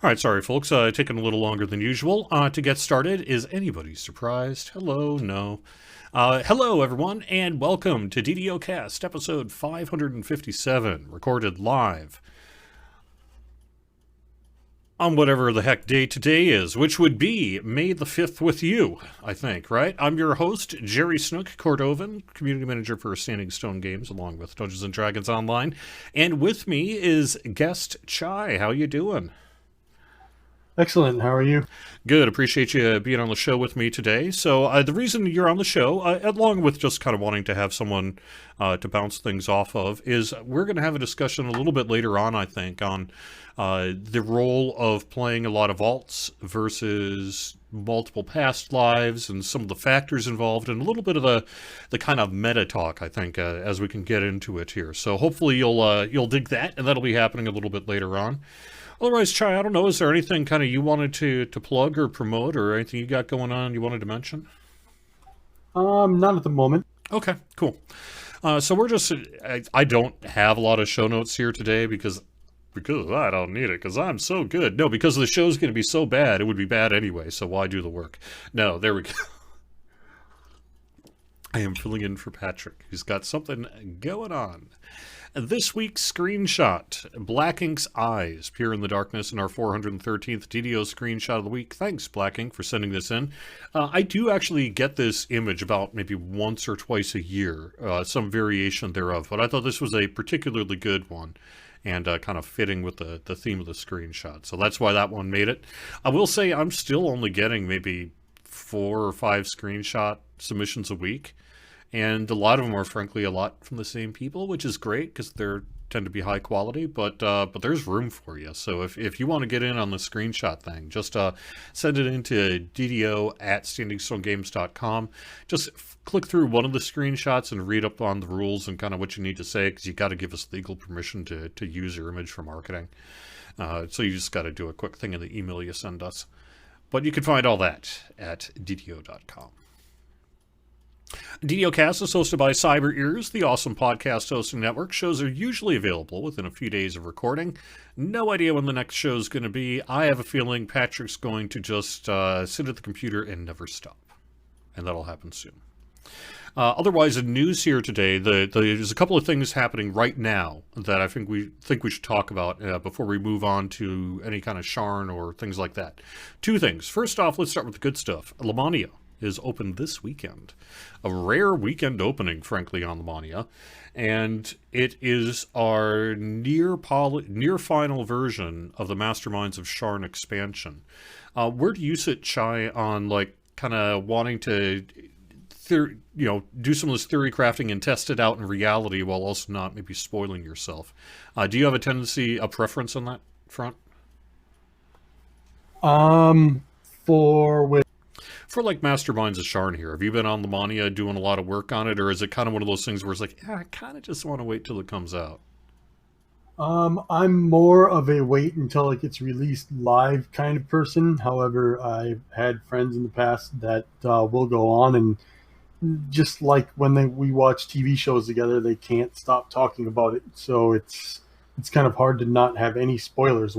All right, sorry, folks. Taking a little longer than usual to get started. Is anybody surprised? Hello, no. Hello, everyone, and welcome to DDOCast, episode 557, recorded live on whatever the heck day today is, which would be May the 5th with you, I think, right? I'm your host, Jerry Snook Cordovan, community manager for Standing Stone Games, along with Dungeons & Dragons Online. And with me is guest Chai. How you doing? Excellent. How are you? Good. Appreciate you being on the show with me today. So the reason you're on the show, along with just kind of wanting to have someone to bounce things off of, is we're going to have a discussion a little bit later on, I think, on the role of playing a lot of alts versus multiple past lives and some of the factors involved and a little bit of the kind of meta talk, I think, as we can get into it here. So hopefully you'll dig that, and that'll be happening a little bit later on. Otherwise, Chai, I don't know, is there anything kind of you wanted to plug or promote or anything you got going on you wanted to mention? Not at the moment. Okay, cool. So we're just, I don't have a lot of show notes here today because I don't need it because I'm so good. No, because the show's going to be so bad, it would be bad anyway, so why do the work? No, there we go. I am filling in for Patrick. He's got something going on. This week's screenshot, Black Ink's Eyes, Peer in the Darkness in our 413th DDO screenshot of the week. Thanks, Black Ink, for sending this in. I do actually get this image about maybe once or twice a year, some variation thereof, but I thought this was a particularly good one and kind of fitting with the theme of the screenshot. So that's why that one made it. I will say I'm still only getting maybe 4 or 5 screenshot submissions a week. And a lot of them are, frankly, a lot from the same people, which is great because they tend to be high quality. But there's room for you. So if you want to get in on the screenshot thing, just send it into DDO@standingstonegames.com. Just click through one of the screenshots and read up on the rules and kind of what you need to say because you got to give us legal permission to use your image for marketing. So you just got to do a quick thing in the email you send us. But you can find all that at DDO.com. DDOcast is hosted by Cyber Ears, the awesome podcast hosting network. Shows are usually available within a few days of recording. No idea when the next show is going to be. I have a feeling Patrick's going to just sit at the computer and never stop. And that'll happen soon. Otherwise, in news here today, there's a couple of things happening right now that I think we should talk about before we move on to any kind of Sharn or things like that. 2 things. First off, let's start with the good stuff. Lamania is open this weekend. A rare weekend opening, frankly, on Lamania. And it is our near final version of the Masterminds of Sharn expansion. Where do you sit, Chai, on like kind of wanting to do some of this theory crafting and test it out in reality while also not maybe spoiling yourself? Do you have a preference on that front? For like Masterminds of Sharn here, have you been on Lamania doing a lot of work on it, or is it kind of one of those things where it's like, I kind of just want to wait till it comes out? I'm more of a wait until it gets released live kind of person. However, I've had friends in the past that will go on and just like when we watch TV shows together, they can't stop talking about it. So it's kind of hard to not have any spoilers.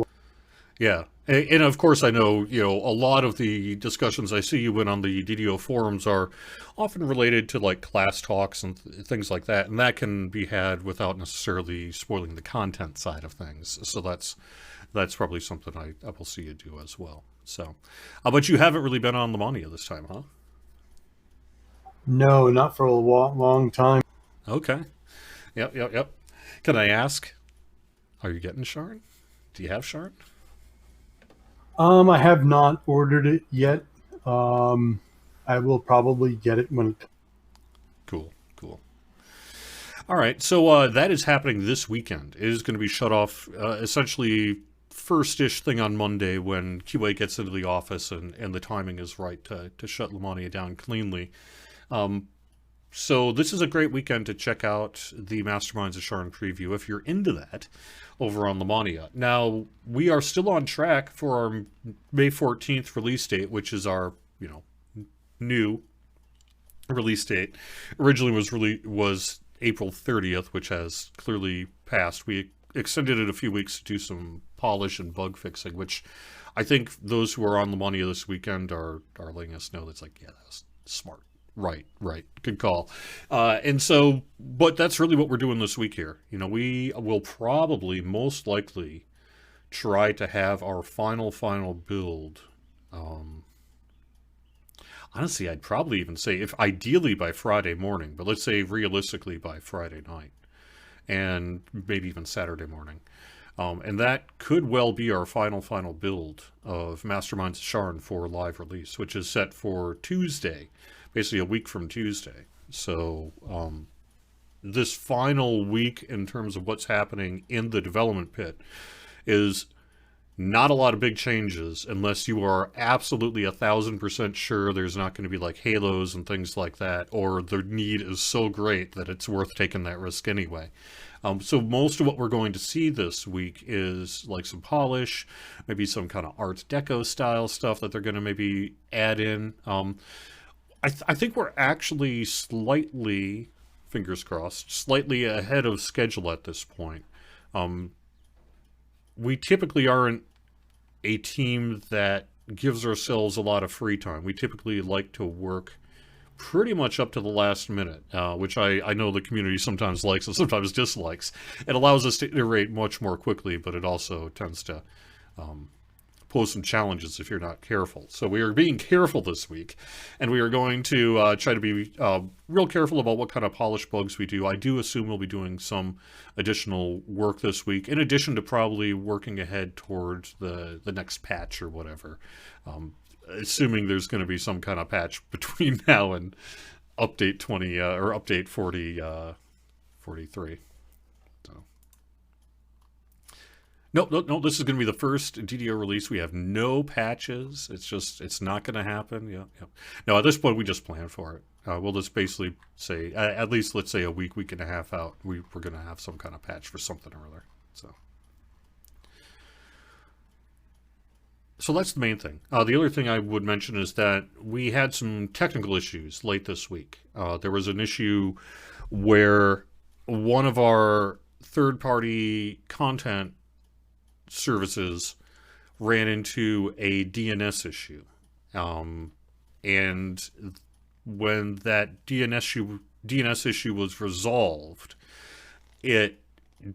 Yeah. And of course, I know, a lot of the discussions I see you in on the DDO forums are often related to like class talks and things like that. And that can be had without necessarily spoiling the content side of things. So that's probably something I will see you do as well. So, but you haven't really been on Lamania this time, huh? No, not for a long time. Okay. Yep. Can I ask, are you getting Sharn? Do you have Sharn? I have not ordered it yet. I will probably get it when it comes. Cool. All right, so that is happening this weekend. It is going to be shut off essentially first-ish thing on Monday when QA gets into the office and the timing is right to shut Lamania down cleanly. So this is a great weekend to check out the Masterminds of Sharn preview if you're into that over on Lamania. Now, we are still on track for our May 14th release date, which is our, new release date. Originally was April 30th, which has clearly passed. We extended it a few weeks to do some polish and bug fixing, which I think those who are on the money this weekend are letting us know that's like, yeah, that's smart. Right. Good call. And so, but that's really what we're doing this week here. We will probably most likely try to have our final build. Honestly, I'd probably even say, if ideally by Friday morning, but let's say realistically by Friday night, and maybe even Saturday morning. And that could well be our final build of Masterminds of Sharn for live release, which is set for Tuesday, basically a week from Tuesday. So this final week in terms of what's happening in the development pit is not a lot of big changes unless you are absolutely 1,000% sure there's not going to be like halos and things like that, or the need is so great that it's worth taking that risk anyway. So most of what we're going to see this week is like some polish, maybe some kind of Art Deco style stuff that they're going to maybe add in. I think we're actually slightly, fingers crossed, slightly ahead of schedule at this point. We typically aren't a team that gives ourselves a lot of free time. We typically like to work pretty much up to the last minute, which I know the community sometimes likes and sometimes dislikes. It allows us to iterate much more quickly, but it also tends to pose some challenges if you're not careful. So we are being careful this week, and we are going to try to be real careful about what kind of polish bugs we do. I do assume we'll be doing some additional work this week, in addition to probably working ahead towards the next patch or whatever. Assuming there's going to be some kind of patch between now and update 20 or update 43. So. No, this is going to be the first DDO release. We have no patches. It's not going to happen. Yeah. No, at this point, we just plan for it. We'll just basically say, at least let's say a week and a half out, we're going to have some kind of patch for something or other. So that's the main thing. The other thing I would mention is that we had some technical issues late this week. There was an issue where one of our third-party content services ran into a DNS issue. And when that DNS issue was resolved, it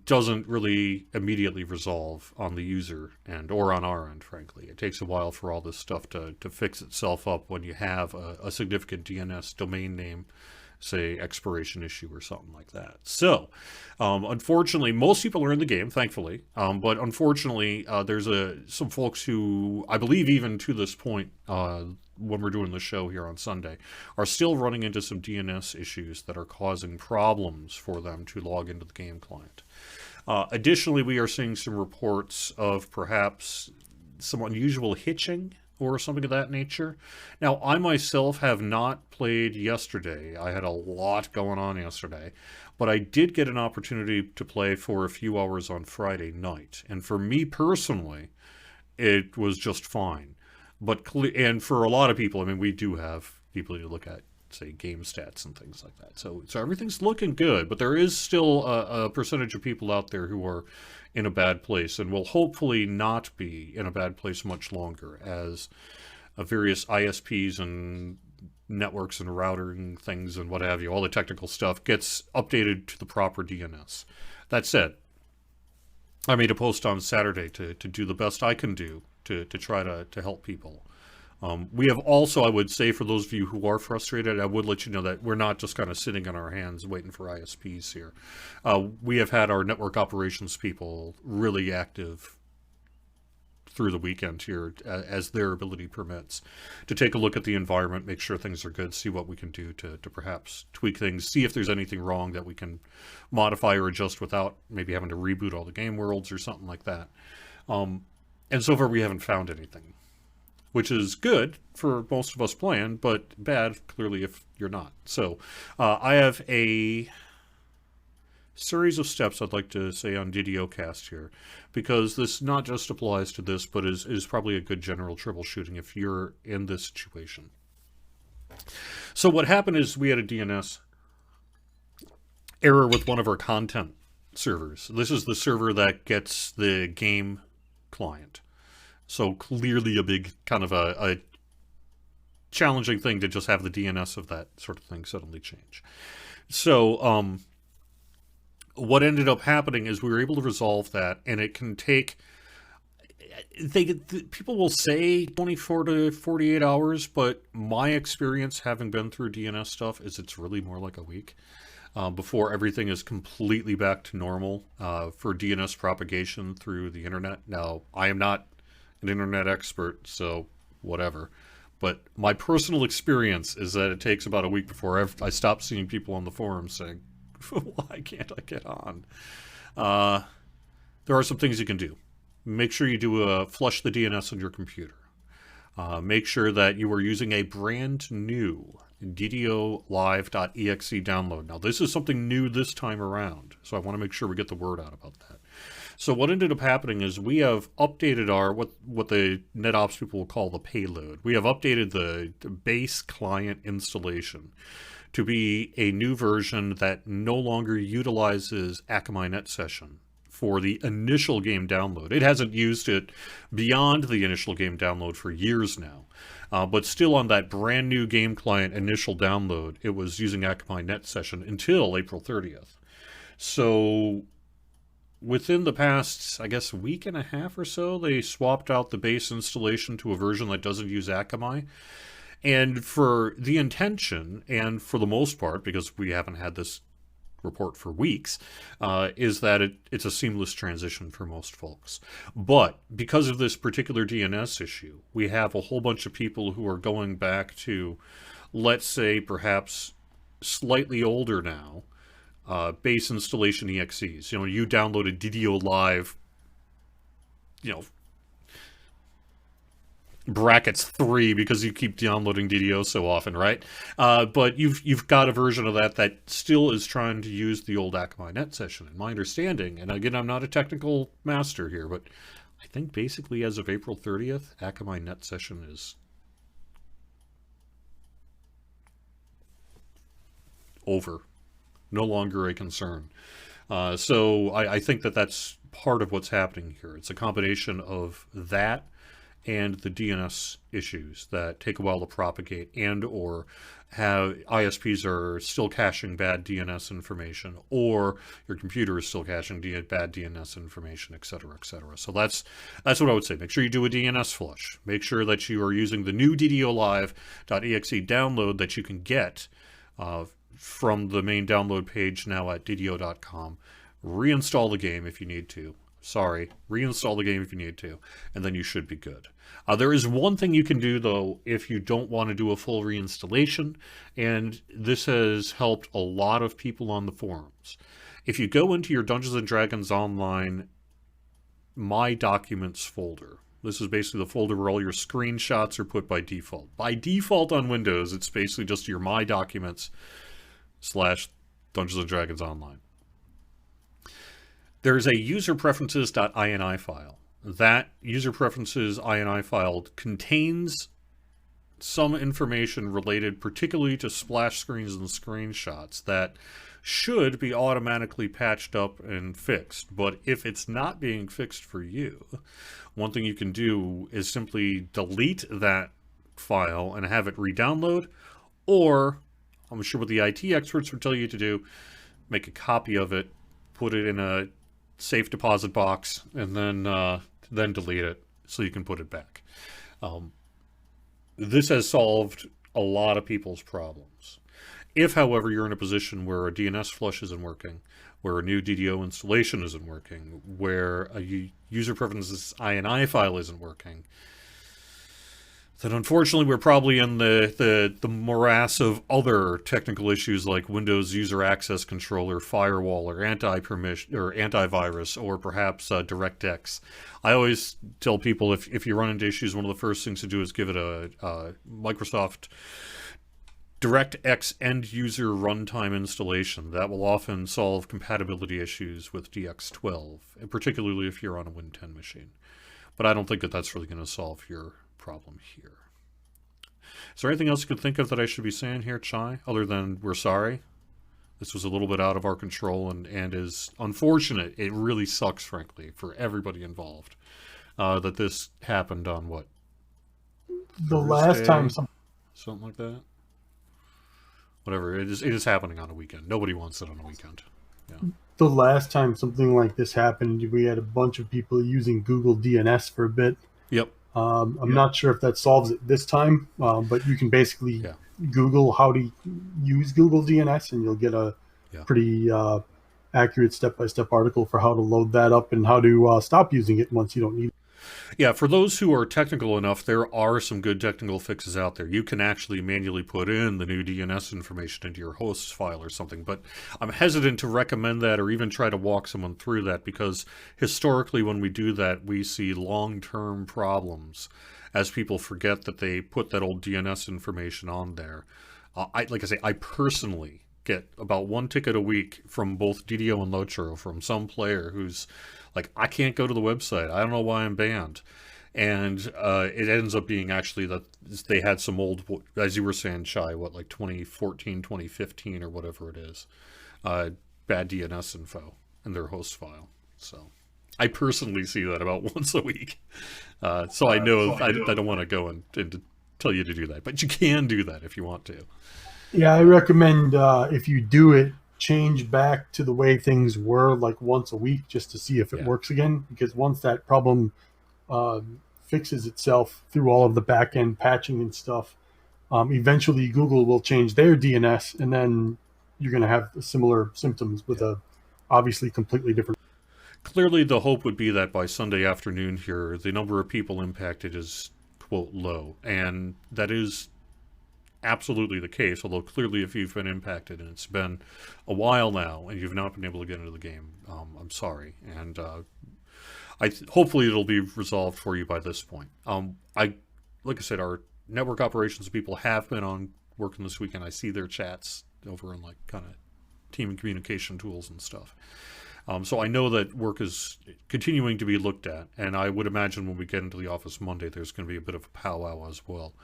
doesn't really immediately resolve on the user end or on our end, frankly. It takes a while for all this stuff to fix itself up when you have a significant DNS domain name, say, expiration issue or something like that. So, unfortunately, most people are in the game, thankfully. But unfortunately, there's some folks who, I believe even to this point, when we're doing the show here on Sunday, are still running into some DNS issues that are causing problems for them to log into the game client. Additionally, we are seeing some reports of perhaps some unusual hitching or something of that nature. Now, I myself have not played yesterday. I had a lot going on yesterday, but I did get an opportunity to play for a few hours on Friday night. And for me personally, it was just fine. And for a lot of people, I mean, we do have people who look at, say, game stats and things like that. So everything's looking good, but there is still a percentage of people out there who are in a bad place and will hopefully not be in a bad place much longer as various ISPs and networks and routing things and what have you, all the technical stuff gets updated to the proper DNS. That said, I made a post on Saturday to do the best I can do to try to help people. We have also, I would say, for those of you who are frustrated, I would let you know that we're not just kind of sitting on our hands waiting for ISPs here. We have had our network operations people really active through the weekend here as their ability permits to take a look at the environment, make sure things are good, see what we can do to perhaps tweak things, see if there's anything wrong that we can modify or adjust without maybe having to reboot all the game worlds or something like that. And so far we haven't found anything, which is good for most of us playing, but bad, clearly, if you're not. So I have a series of steps I'd like to say on DDOCast here, because this not just applies to this, but is probably a good general troubleshooting if you're in this situation. So what happened is we had a DNS error with one of our content servers. This is the server that gets the game client. So clearly a big kind of a challenging thing to just have the DNS of that sort of thing suddenly change. So what ended up happening is we were able to resolve that, and it can take... people will say 24 to 48 hours, but my experience having been through DNS stuff is it's really more like a week before everything is completely back to normal for DNS propagation through the internet. Now, I am not an internet expert, so whatever. But my personal experience is that it takes about a week before I stop seeing people on the forums saying, why can't I get on? There are some things you can do. Make sure you do flush the DNS on your computer. Make sure that you are using a brand new DDOLive.exe download. Now, this is something new this time around, so I want to make sure we get the word out about that. So what ended up happening is we have updated our, what the NetOps people will call the payload. We have updated the base client installation to be a new version that no longer utilizes Akamai Net Session for the initial game download. It hasn't used it beyond the initial game download for years now. But still on that brand new game client initial download, it was using Akamai Net Session until April 30th. So within the past, I guess, week and a half or so, they swapped out the base installation to a version that doesn't use Akamai. And for the intention, and for the most part, because we haven't had this report for weeks, is that it's a seamless transition for most folks. But because of this particular DNS issue, we have a whole bunch of people who are going back to, let's say, perhaps slightly older now, base installation EXEs. You know, you downloaded DDO Live, you know, brackets 3 because you keep downloading DDO so often, right? But you've got a version of that still is trying to use the old Akamai Net Session. And my understanding, and again, I'm not a technical master here, but I think basically as of April 30th, Akamai Net Session is over. No longer a concern. So I think that's part of what's happening here. It's a combination of that and the DNS issues that take a while to propagate, and or have ISPs are still caching bad DNS information, or your computer is still caching bad DNS information, et cetera, et cetera. So that's what I would say. Make sure you do a DNS flush. Make sure that you are using the new DDOLive.exe download that you can get from the main download page now at DDO.com. Reinstall the game if you need to. Reinstall the game if you need to, and then you should be good. There is one thing you can do, though, if you don't want to do a full reinstallation, and this has helped a lot of people on the forums. If you go into your Dungeons & Dragons Online My Documents folder, this is basically the folder where all your screenshots are put by default. By default on Windows, it's basically just your My Documents / Dungeons & Dragons Online. There's a user preferences.ini file. That user preferences INI file contains some information related particularly to splash screens and screenshots that should be automatically patched up and fixed. But if it's not being fixed for you, one thing you can do is simply delete that file and have it re-download, or, I'm sure what the IT experts would tell you to do, make a copy of it, put it in a safe deposit box, and then delete it so you can put it back. This has solved a lot of people's problems. If, however, you're in a position where a DNS flush isn't working, where a new DDO installation isn't working, where a user preferences INI file isn't working, then unfortunately we're probably in the morass of other technical issues like Windows User Access Controller, Firewall, or anti-permission or antivirus, or perhaps DirectX. I always tell people if you run into issues, one of the first things to do is give it a Microsoft DirectX end user runtime installation. That will often solve compatibility issues with DX12, and particularly if you're on a Win 10 machine. But I don't think that's really going to solve your problem here. Is there anything else you could think of that I should be saying here, Chai, other than we're sorry? This was a little bit out of our control and is unfortunate. It really sucks, frankly, for everybody involved. That this happened on what? The last time something like that. Whatever, it is happening on a weekend. Nobody wants it on a weekend. Yeah. The last time something like this happened, we had a bunch of people using Google DNS for a bit. Yep. I'm not sure if that solves it this time, but you can basically Google how to use Google DNS, and you'll get a pretty accurate step-by-step article for how to load that up and how to stop using it once you don't need it. Yeah, for those who are technical enough, there are some good technical fixes out there. You can actually manually put in the new DNS information into your host's file or something, but I'm hesitant to recommend that or even try to walk someone through that, because historically when we do that, we see long-term problems as people forget that they put that old DNS information on there. Like I say, I personally get about one ticket a week from both DDO and Lotro from some player who's like, I can't go to the website. I don't know why I'm banned. And it ends up being actually that they had some old, as you were saying, Shai, like 2014, 2015 or whatever it is, bad DNS info in their host file. So I personally see that about once a week. So I know I don't want to go and tell you to do that, but you can do that if you want to. Yeah, I recommend if you do it, change back to the way things were like once a week just to see if it works again, because once that problem fixes itself through all of the back-end patching and stuff, eventually Google will change their DNS, and then you're going to have similar symptoms with a obviously completely different. Clearly the hope would be that by Sunday afternoon here, the number of people impacted is, quote, low, and that is absolutely the case, although clearly if you've been impacted and it's been a while now and you've not been able to get into the game, I'm sorry, and hopefully it'll be resolved for you by this point. Like I said, our network operations people have been on working this weekend. I see their chats over in like kind of team and communication tools and stuff. So I know that work is continuing to be looked at, and I would imagine when we get into the office Monday, there's going to be a bit of a powwow as well.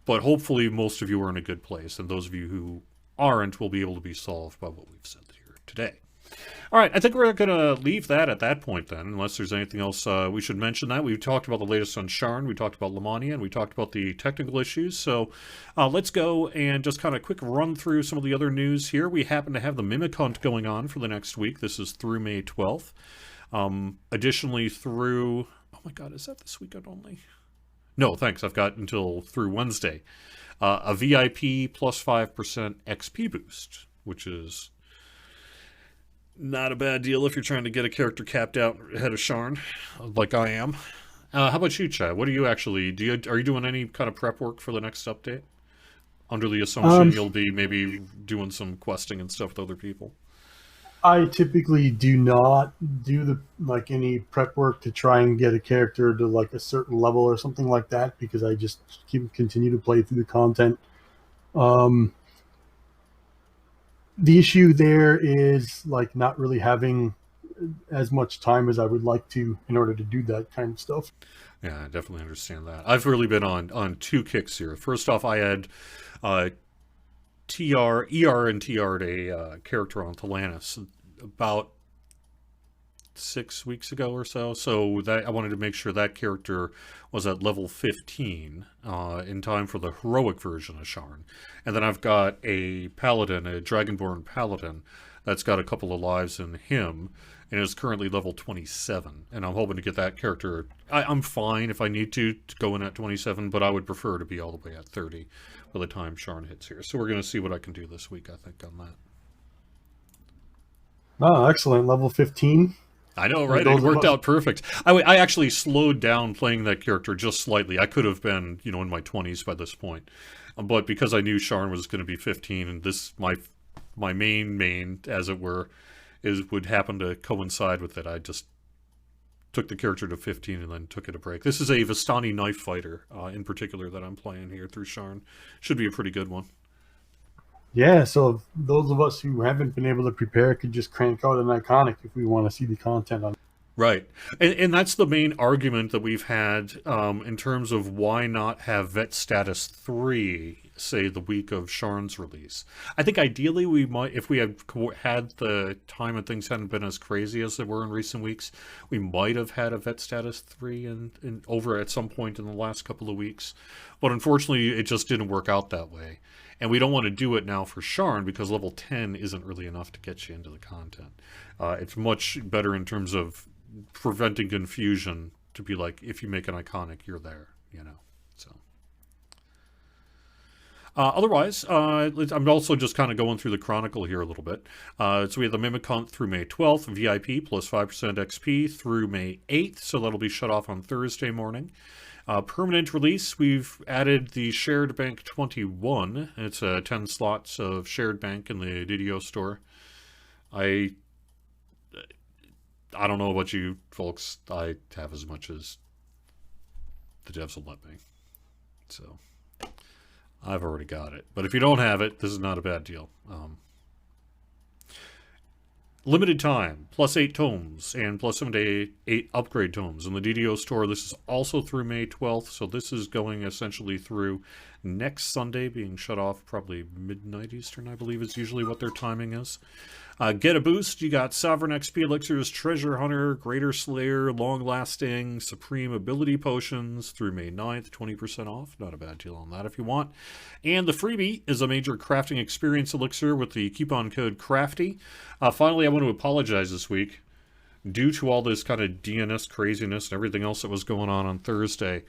But hopefully most of you are in a good place, and those of you who aren't will be able to be solved by what we've said here today. All right, I think we're going to leave that at that point then, unless there's anything else we should mention. That we've talked about the latest on Sharn, we talked about Lemania, and we talked about the technical issues. So let's go and just kind of quick run through some of the other news here. We happen to have the Mimic Hunt going on for the next week. This is through May 12th. Additionally, through... Oh my god, is that this weekend only? No, thanks. I've got until through Wednesday. A VIP plus 5% XP boost, which is not a bad deal if you're trying to get a character capped out ahead of Sharn, like I am. How about you, Chad? What are you actually... Are you doing any kind of prep work for the next update? Under the assumption you'll be maybe doing some questing and stuff with other people? I typically do not do any prep work to try and get a character to like a certain level or something like that, because I just continue to play through the content. The issue there is like not really having as much time as I would like to in order to do that kind of stuff. Yeah, I definitely understand that. I've really been on two kicks here. First off, I had ER and TR'd a character on Talanis about 6 weeks ago or so. So that I wanted to make sure that character was at level 15 in time for the heroic version of Sharn. And then I've got a paladin, a dragonborn paladin, that's got a couple of lives in him and is currently level 27. And I'm hoping to get that character. I'm fine if I need to go in at 27, but I would prefer to be all the way at 30 by the time Sharn hits here. So we're going to see what I can do this week, I think, on that. Oh, excellent. Level 15. I know, right? It worked out perfect. I actually slowed down playing that character just slightly. I could have been, in my 20s by this point. But because I knew Sharn was going to be 15, and this, my main, as it were, would happen to coincide with it, I just took the character to 15 and then took it a break. This is a Vistani knife fighter, in particular, that I'm playing here through Sharn. Should be a pretty good one. Yeah, so those of us who haven't been able to prepare could just crank out an iconic if we want to see the content on it. Right. And that's the main argument that we've had in terms of why not have Vet Status 3, say, the week of Sharn's release. I think ideally we might, if we had the time and things hadn't been as crazy as they were in recent weeks, we might have had a Vet Status 3 in over at some point in the last couple of weeks. But unfortunately, it just didn't work out that way. And we don't want to do it now for Sharn because level 10 isn't really enough to get you into the content. It's much better in terms of preventing confusion to be like, if you make an iconic, you're there, you know. So otherwise, I'm also just kind of going through the chronicle here a little bit. So we have the Mimic Hunt through May 12th, VIP plus 5% XP through May 8th, so that'll be shut off on Thursday morning. Permanent release, we've added the Shared Bank 21. It's 10 slots of Shared Bank in the DDO store. I don't know about you folks. I have as much as the devs will let me. So I've already got it. But if you don't have it, this is not a bad deal. Limited time, plus 8 tomes, and plus 7 to 8 upgrade tomes. In the DDO store, this is also through May 12th, so this is going essentially through next Sunday, being shut off probably midnight Eastern, I believe is usually what their timing is. Get a boost, you got Sovereign XP Elixirs, Treasure Hunter, Greater Slayer, Long Lasting, Supreme Ability Potions through May 9th, 20% off. Not a bad deal on that if you want. And the freebie is a major crafting experience elixir with the coupon code CRAFTY. Finally, I want to apologize this week. Due to all this kind of DNS craziness and everything else that was going on Thursday,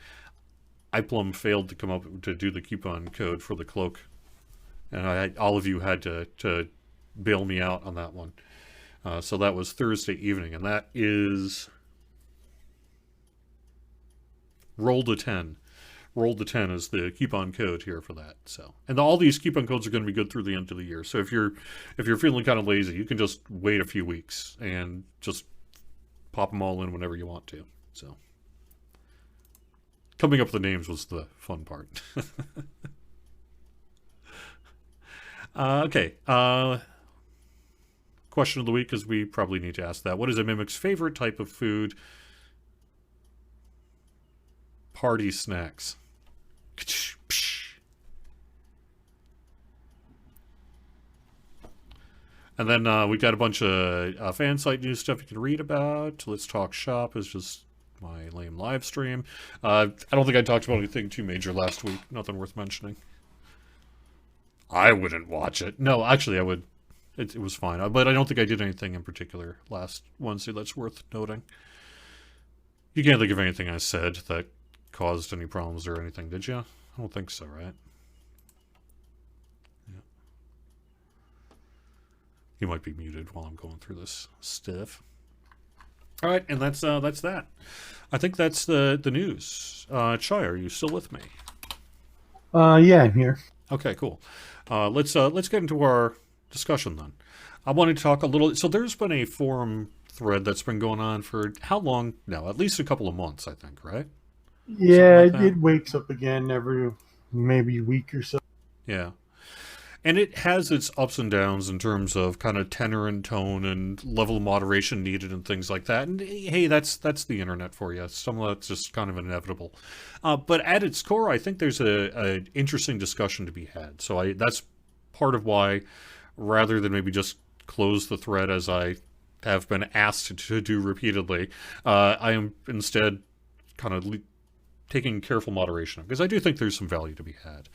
I plumb failed to come up to do the coupon code for the cloak. And all of you had to bail me out on that one. So that was Thursday evening, and that is Roll to 10. Roll to 10 is the coupon code here for that. So, and all these coupon codes are going to be good through the end of the year. So if you're feeling kind of lazy, you can just wait a few weeks and just pop them all in whenever you want to. So coming up with the names was the fun part. Okay. Question of the week, because we probably need to ask that. What is a Mimic's favorite type of food? Party snacks. And then we got a bunch of fan site news stuff you can read about. Let's Talk Shop is just my lame live stream. I don't think I talked about anything too major last week. Nothing worth mentioning. I wouldn't watch it. No, actually, I would. It was fine. But I don't think I did anything in particular last Wednesday that's worth noting. You can't think of anything I said that caused any problems or anything, did you? I don't think so, right? Yeah. You might be muted while I'm going through this stuff. All right, and that's that. I think that's the news. Chai, are you still with me? Yeah, I'm here. Okay, cool. Let's get into our discussion then. I wanted to talk a little. So there's been a forum thread that's been going on for how long now? At least a couple of months, I think, right? Yeah, like it wakes up again every maybe week or so. Yeah. And it has its ups and downs in terms of kind of tenor and tone and level of moderation needed and things like that. And hey, that's the internet for you. Some of that's just kind of inevitable. But at its core, I think there's a interesting discussion to be had. So that's part of why, rather than maybe just close the thread as I have been asked to do repeatedly, I am instead kind of taking careful moderation, because I do think there's some value to be had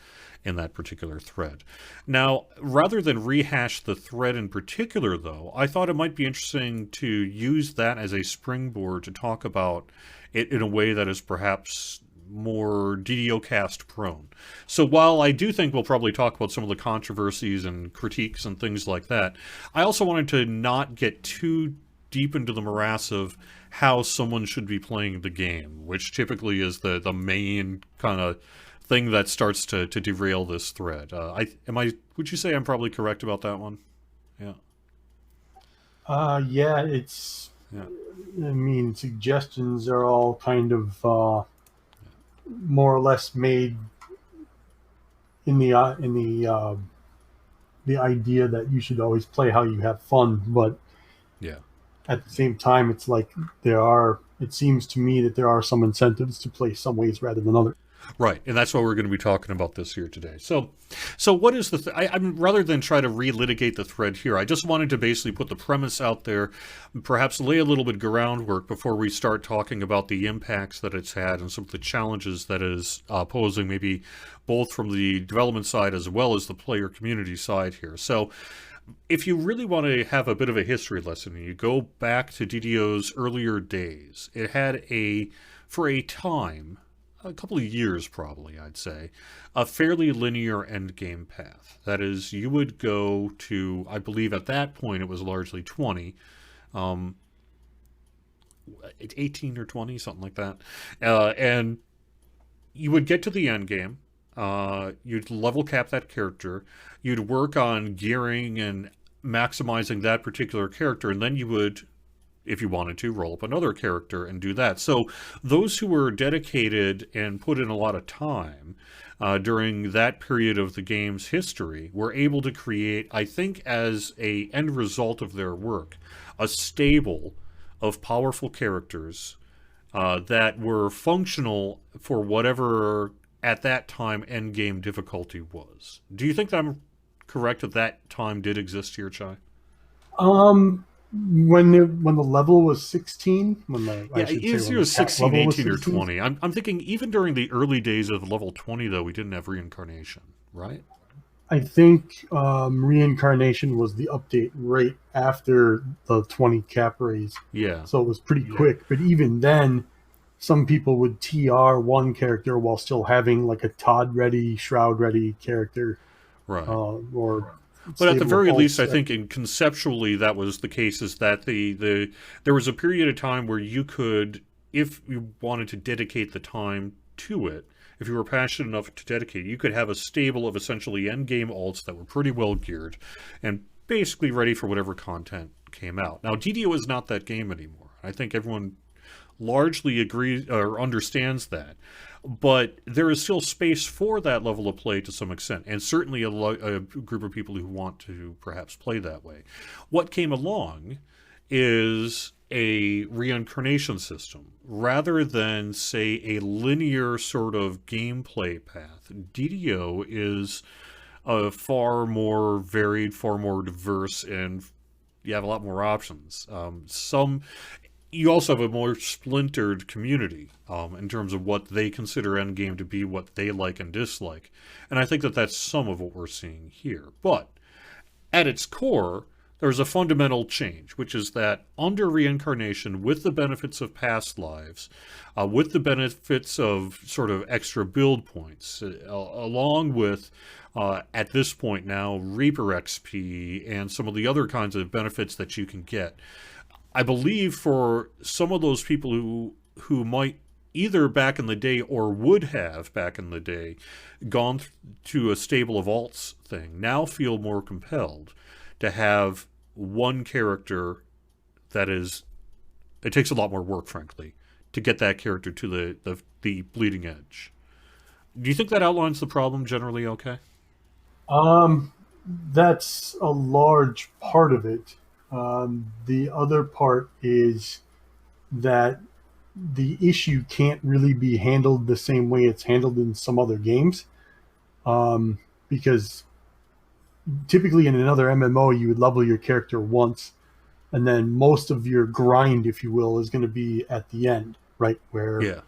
in that particular thread. Now, rather than rehash the thread in particular, though, I thought it might be interesting to use that as a springboard to talk about it in a way that is perhaps more DDOcast prone. So while I do think we'll probably talk about some of the controversies and critiques and things like that, I also wanted to not get too deep into the morass of how someone should be playing the game, which typically is the main kind of thing that starts to derail this thread. Would you say I'm probably correct about that one? Yeah. Yeah, it's. Yeah. I mean, suggestions are all kind of more or less made in the idea that you should always play how you have fun, but yeah, at the same time, it's like it seems to me that there are some incentives to play some ways rather than others. Right, and that's why we're going to be talking about this here today. So what is the? I'm rather than try to relitigate the thread here, I just wanted to basically put the premise out there, perhaps lay a little bit of groundwork before we start talking about the impacts that it's had and some of the challenges that is posing, maybe both from the development side as well as the player community side here. So, if you really want to have a bit of a history lesson, you go back to DDO's earlier days. It had for a time, a couple of years probably, I'd say, a fairly linear end game path. That is, you would go to, I believe at that point it was largely 20, 18 or 20, something like that. And you would get to the end game. You'd level cap that character. You'd work on gearing and maximizing that particular character, and then you would, if you wanted to, roll up another character and do that. So those who were dedicated and put in a lot of time during that period of the game's history were able to create, I think, as a end result of their work, a stable of powerful characters that were functional for whatever at that time endgame difficulty was. Do you think that I'm correct that time did exist here, Chai? When the level was 16, it was 16, 18, or 20. I'm thinking even during the early days of level 20, though, we didn't have reincarnation, right? I think reincarnation was the update right after the 20 cap raise. Yeah. So it was pretty quick. But even then, some people would TR one character while still having like a Todd ready, Shroud ready character. Right. But at the very least, I think conceptually that was the case, is that there was a period of time where you could, if you wanted to dedicate the time to it, if you were passionate enough to dedicate, you could have a stable of essentially endgame alts that were pretty well geared and basically ready for whatever content came out. Now, DDO is not that game anymore. I think everyone largely agrees or understands that. But there is still space for that level of play to some extent, and certainly a group of people who want to perhaps play that way. What came along is a reincarnation system. Rather than, say, a linear sort of gameplay path, DDO is far more varied, far more diverse, and you have a lot more options. You also have a more splintered community in terms of what they consider endgame to be, what they like and dislike. And I think that that's some of what we're seeing here. But at its core, there's a fundamental change, which is that under reincarnation, with the benefits of past lives, with the benefits of sort of extra build points, along with, at this point now, Reaper XP and some of the other kinds of benefits that you can get, I believe for some of those people who might either back in the day or would have back in the day gone to a stable of alts thing, now feel more compelled to have one character that is, it takes a lot more work, frankly, to get that character to the bleeding edge. Do you think that outlines the problem generally okay? That's a large part of it. The other part is that the issue can't really be handled the same way it's handled in some other games, because typically in another MMO you would level your character once, and then most of your grind, if you will, is going to be at the end, right? Where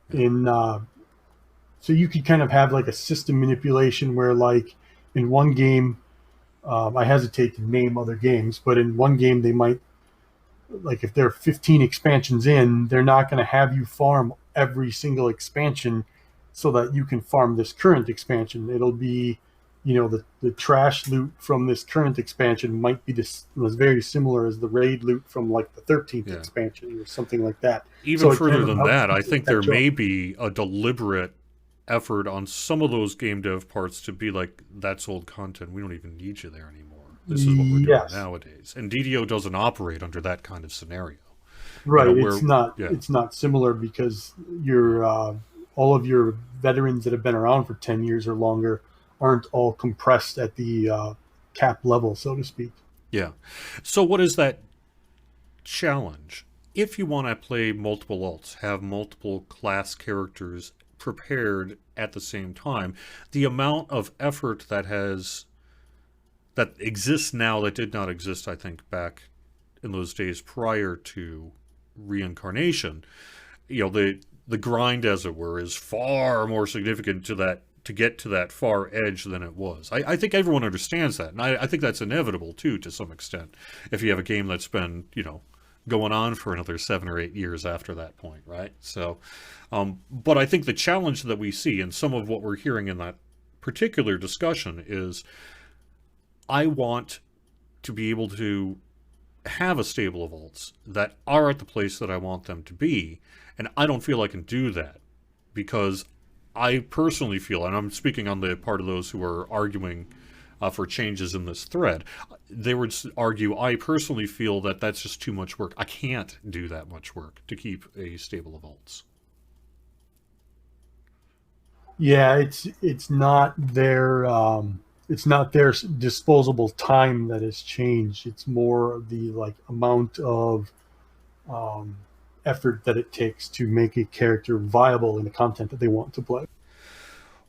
so you could kind of have like a system manipulation where, like, in one game, I hesitate to name other games, but in one game they might, like, if they're 15 expansions in, they're not going to have you farm every single expansion so that you can farm this current expansion. It'll be, the trash loot from this current expansion might be was very similar as the raid loot from like the 13th expansion or something like that. Even further than that, I think there may be a deliberate effort on some of those game dev parts to be like, that's old content, we don't even need you there anymore. This is what we're doing nowadays. And DDO doesn't operate under that kind of scenario. Right. It's not similar because all of your veterans that have been around for 10 years or longer aren't all compressed at the cap level, so to speak. Yeah. So what is that challenge. If you want to play multiple alts, have multiple class characters prepared at the same time, the amount of effort that exists now that did not exist, I think, back in those days prior to reincarnation, the grind, as it were, is far more significant to get to that far edge than it was. I think everyone understands that, and I think that's inevitable too, to some extent, if you have a game that's been, going on for another 7 or 8 years after that point, right? So, but I think the challenge that we see, and some of what we're hearing in that particular discussion, is I want to be able to have a stable of alts that are at the place that I want them to be, and I don't feel I can do that because I personally feel, and I'm speaking on the part of those who are arguing for changes in this thread, they would argue, I personally feel that that's just too much work. I can't do that much work to keep a stable of alts. Yeah, it's not their disposable time that has changed. It's more of the amount of effort that it takes to make a character viable in the content that they want to play.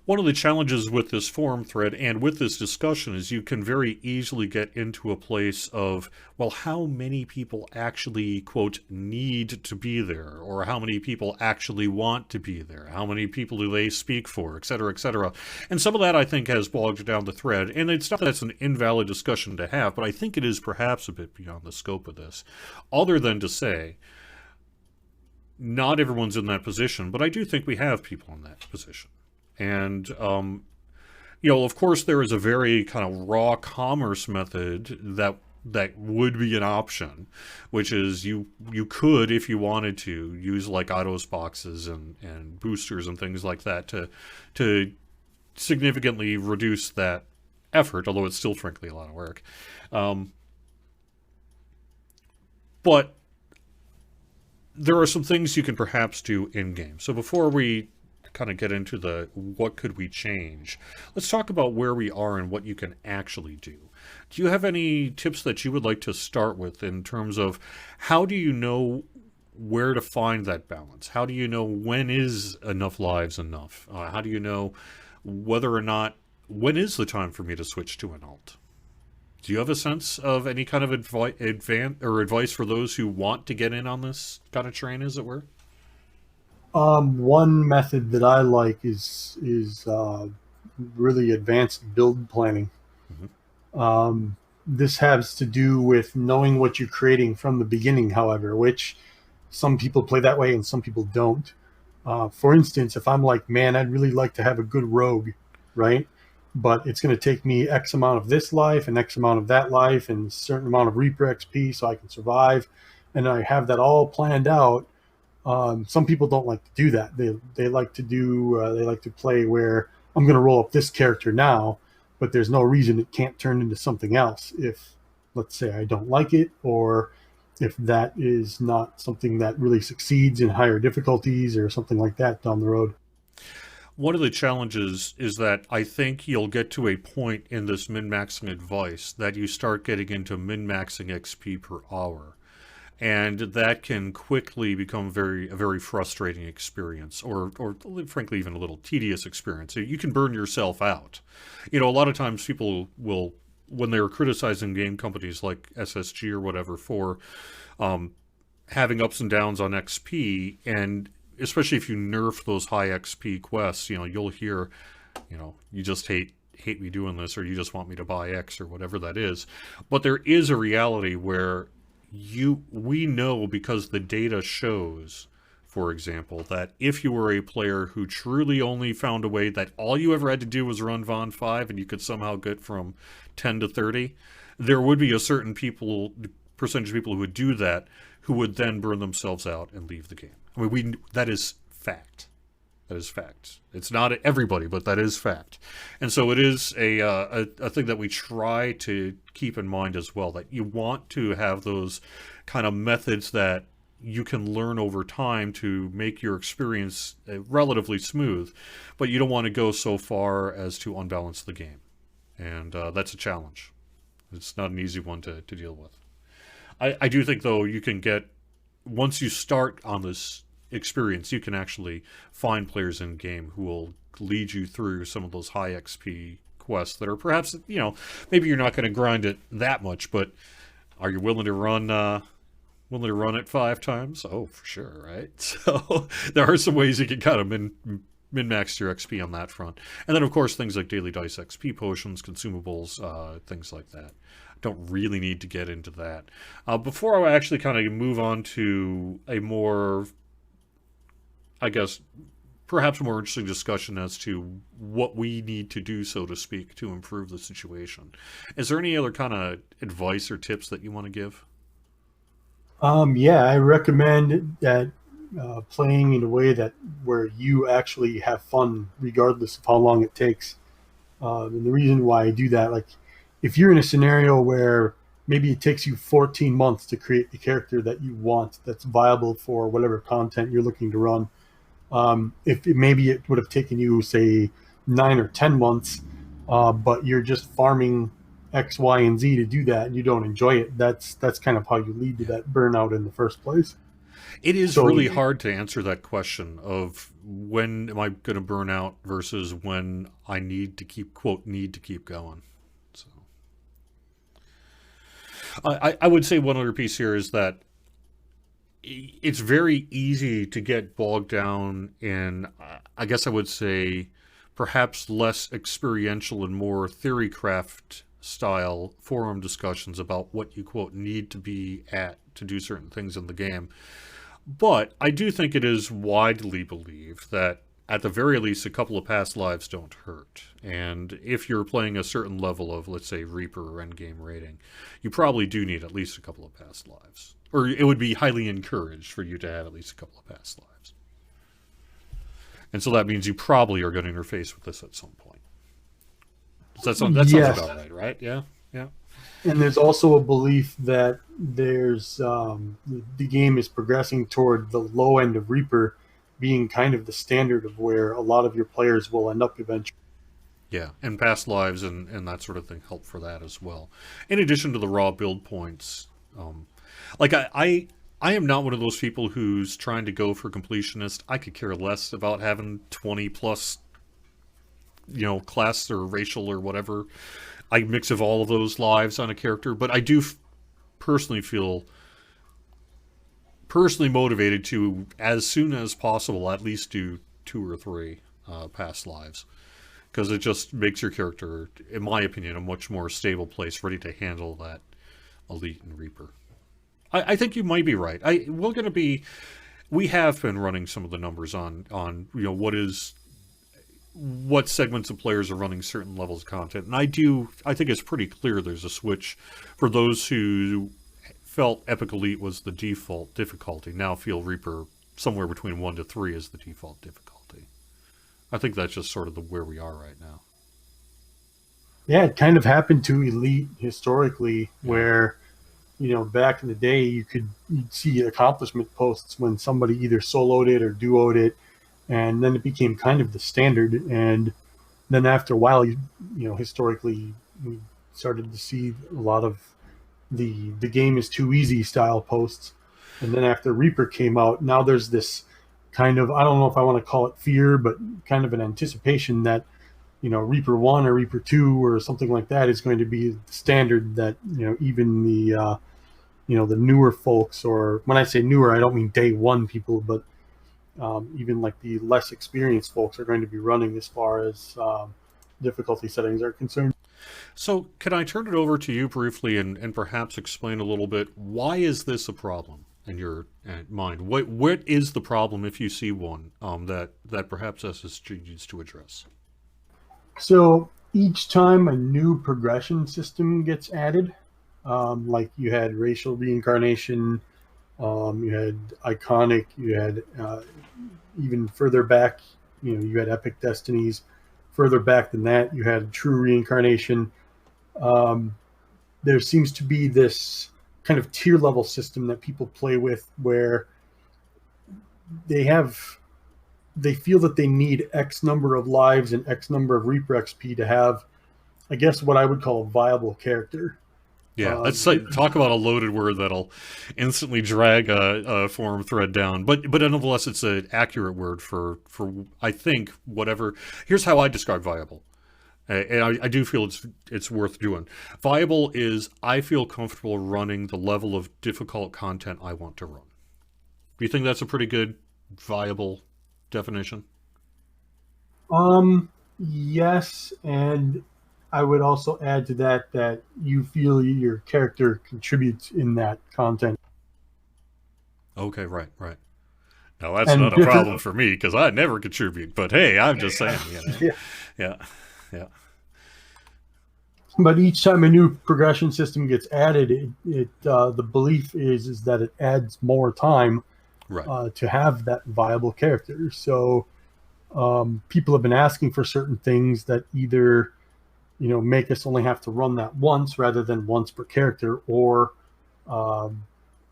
One of the challenges with this forum thread and with this discussion is you can very easily get into a place of, well, how many people actually, quote, need to be there, or how many people actually want to be there, how many people do they speak for, et cetera, et cetera. And some of that, I think, has bogged down the thread, and it's not that it's an invalid discussion to have, but I think it is perhaps a bit beyond the scope of this, other than to say, not everyone's in that position, but I do think we have people in that position. And, of course, there is a very kind of raw commerce method that would be an option, which is you could, if you wanted to, use like Eidos boxes and boosters and things like that to significantly reduce that effort, although it's still, frankly, a lot of work. But there are some things you can perhaps do in-game. So before we kind of get into the what could we change, let's talk about where we are and what you can actually do. Do you have any tips that you would like to start with in terms of how do you know where to find that balance? How do you know when is enough lives enough? How do you know whether or not, when is the time for me to switch to an alt? Do you have a sense of any kind of advice for those who want to get in on this kind of train, as it were? One method that I like is really advanced build planning. Mm-hmm. This has to do with knowing what you're creating from the beginning, however, which some people play that way and some people don't. For instance, if I'm like, man, I'd really like to have a good rogue, right? But it's going to take me X amount of this life and X amount of that life and a certain amount of Reaper XP so I can survive. And I have that all planned out. Some people don't like to do that. They like to play where I'm going to roll up this character now, but there's no reason it can't turn into something else if, let's say, I don't like it, or if that is not something that really succeeds in higher difficulties or something like that down the road. One of the challenges is that I think you'll get to a point in this min-maxing advice that you start getting into min-maxing XP per hour. And that can quickly become a very frustrating experience, or frankly even a little tedious experience. You can burn yourself out. A lot of times people will, when they're criticizing game companies like SSG or whatever for having ups and downs on XP, and especially if you nerf those high XP quests, you'll hear, you just hate me doing this, or you just want me to buy X or whatever that is. But there is a reality where we know, because the data shows, for example, that if you were a player who truly only found a way that all you ever had to do was run Von 5 and you could somehow get from 10 to 30, there would be a certain percentage of people who would do that, who would then burn themselves out and leave the game. I mean, that is fact. That is fact. It's not everybody, but that is fact. And so it is a thing that we try to keep in mind as well, that you want to have those kind of methods that you can learn over time to make your experience relatively smooth, but you don't want to go so far as to unbalance the game. And that's a challenge. It's not an easy one to deal with. I do think though you can get once you start on this experience, you can actually find players in game who will lead you through some of those high XP quests that are perhaps maybe you're not going to grind it that much, but are you willing to run it 5 times? Oh, for sure, right? So there are some ways you can kind of min-max your XP on that front. And then, of course, things like daily dice XP potions, consumables, things like that. Don't really need to get into that. Before I actually kind of move on to a more, I guess, perhaps more interesting discussion as to what we need to do, so to speak, to improve the situation. Is there any other kind of advice or tips that you want to give? Yeah, I recommend that playing in a way that where you actually have fun, regardless of how long it takes. And the reason why I do that, like, if you're in a scenario where maybe it takes you 14 months to create the character that you want, that's viable for whatever content you're looking to run. Maybe it would have taken you, say, 9 or 10 months, but you're just farming X, Y, and Z to do that, and you don't enjoy it. That's kind of how you lead to that burnout in the first place. It is So really hard to answer that question of when am I going to burn out versus when I need to keep going. So I would say one other piece here is that it's very easy to get bogged down in, I guess I would say, perhaps less experiential and more theory craft style forum discussions about what you quote need to be at to do certain things in the game. But I do think it is widely believed that at the very least a couple of past lives don't hurt. And if you're playing a certain level of, let's say, Reaper or endgame rating, you probably do need at least a couple of past lives. Or it would be highly encouraged for you to have at least a couple of past lives. And so that means you probably are going to interface with this at some point. That sounds yes, about right, right? Yeah, yeah. and there's also a belief that there's the game is progressing toward the low end of Reaper being kind of the standard of where a lot of your players will end up eventually. Yeah, and past lives and that sort of thing help for that as well. In addition to the raw build points, like I am not one of those people who's trying to go for completionist. I could care less about having 20 plus, class or racial or whatever. I mix of all of those lives on a character, but I do personally feel motivated to, as soon as possible, at least do 2 or 3 past lives. Because it just makes your character, in my opinion, a much more stable place, ready to handle that Elite and Reaper. I think you might be right. We have been running some of the numbers on what segments of players are running certain levels of content, and I think it's pretty clear there's a switch for those who felt Epic Elite was the default difficulty, now feel Reaper somewhere between 1 to 3 is the default difficulty. I think that's just sort of where we are right now. Yeah, it kind of happened to Elite historically, where back in the day, you'd see accomplishment posts when somebody either soloed it or duoed it, and then it became kind of the standard. And then after a while, historically, we started to see a lot of the game is too easy style posts. And then after Reaper came out, now there's this kind of, I don't know if I want to call it fear, but kind of an anticipation that Reaper 1 or Reaper 2 or something like that is going to be the standard that even the the newer folks, or when I say newer, I don't mean day one people, but even like the less experienced folks are going to be running as far as difficulty settings are concerned. So can I turn it over to you briefly and perhaps explain a little bit, why is this a problem in your mind? What is the problem, if you see one, that perhaps SSG needs to address? So each time a new progression system gets added, like you had racial reincarnation, you had iconic, you had even further back, you had epic destinies. Further back than that, you had true reincarnation. There seems to be this kind of tier level system that people play with, where they feel that they need X number of lives and X number of Reaper XP to have, I guess, what I would call a viable character. Yeah, that's like, talk about a loaded word that'll instantly drag a forum thread down. But nonetheless, it's an accurate word for I think whatever. Here's how I describe viable, and I do feel it's worth doing. Viable is I feel comfortable running the level of difficult content I want to run. Do you think that's a pretty good viable definition? Yes, and I would also add to that that you feel your character contributes in that content. Okay, right, right. Now that's And not a problem different, for me because I never contribute. But hey, I'm just saying, yeah. yeah, yeah, But each time a new progression system gets added, the belief is that it adds more time right, to have that viable character. So people have been asking for certain things that either make us only have to run that once rather than once per character, or um,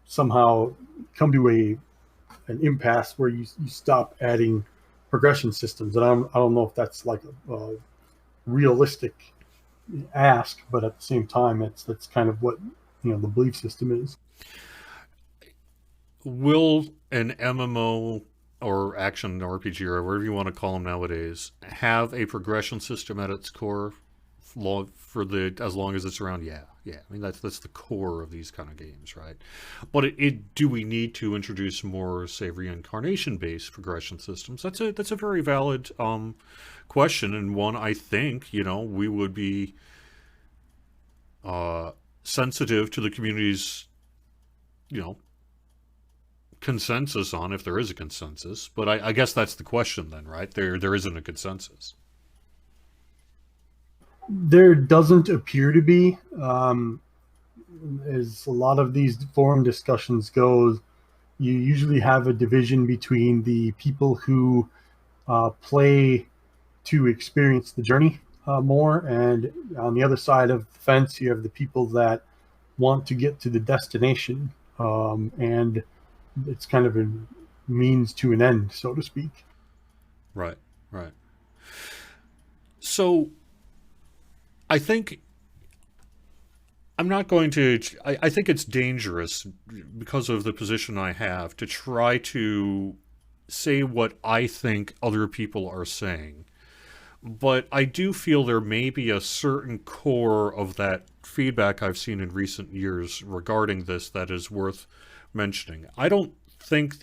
somehow come to an impasse where you stop adding progression systems. And I don't know if that's like a realistic ask, but at the same time, that's kind of what the belief system is. will an MMO or action RPG or whatever you want to call them nowadays have a progression system at its core for the as long as it's around? Yeah, yeah. I mean that's the core of these kind of games, right? But do we need to introduce more, say, reincarnation based progression systems? That's a very valid question, and one I think we would be sensitive to the community's you know consensus on, if there is a consensus. But I guess that's the question then, right? There isn't a consensus. There doesn't appear to be, as a lot of these forum discussions go. You usually have a division between the people who play to experience the journey more, and on the other side of the fence, you have the people that want to get to the destination, and it's kind of a means to an end, so to speak. Right, right. So I think I'm not going to. I think it's dangerous because of the position I have to try to say what I think other people are saying. But I do feel there may be a certain core of that feedback I've seen in recent years regarding this that is worth mentioning. I don't think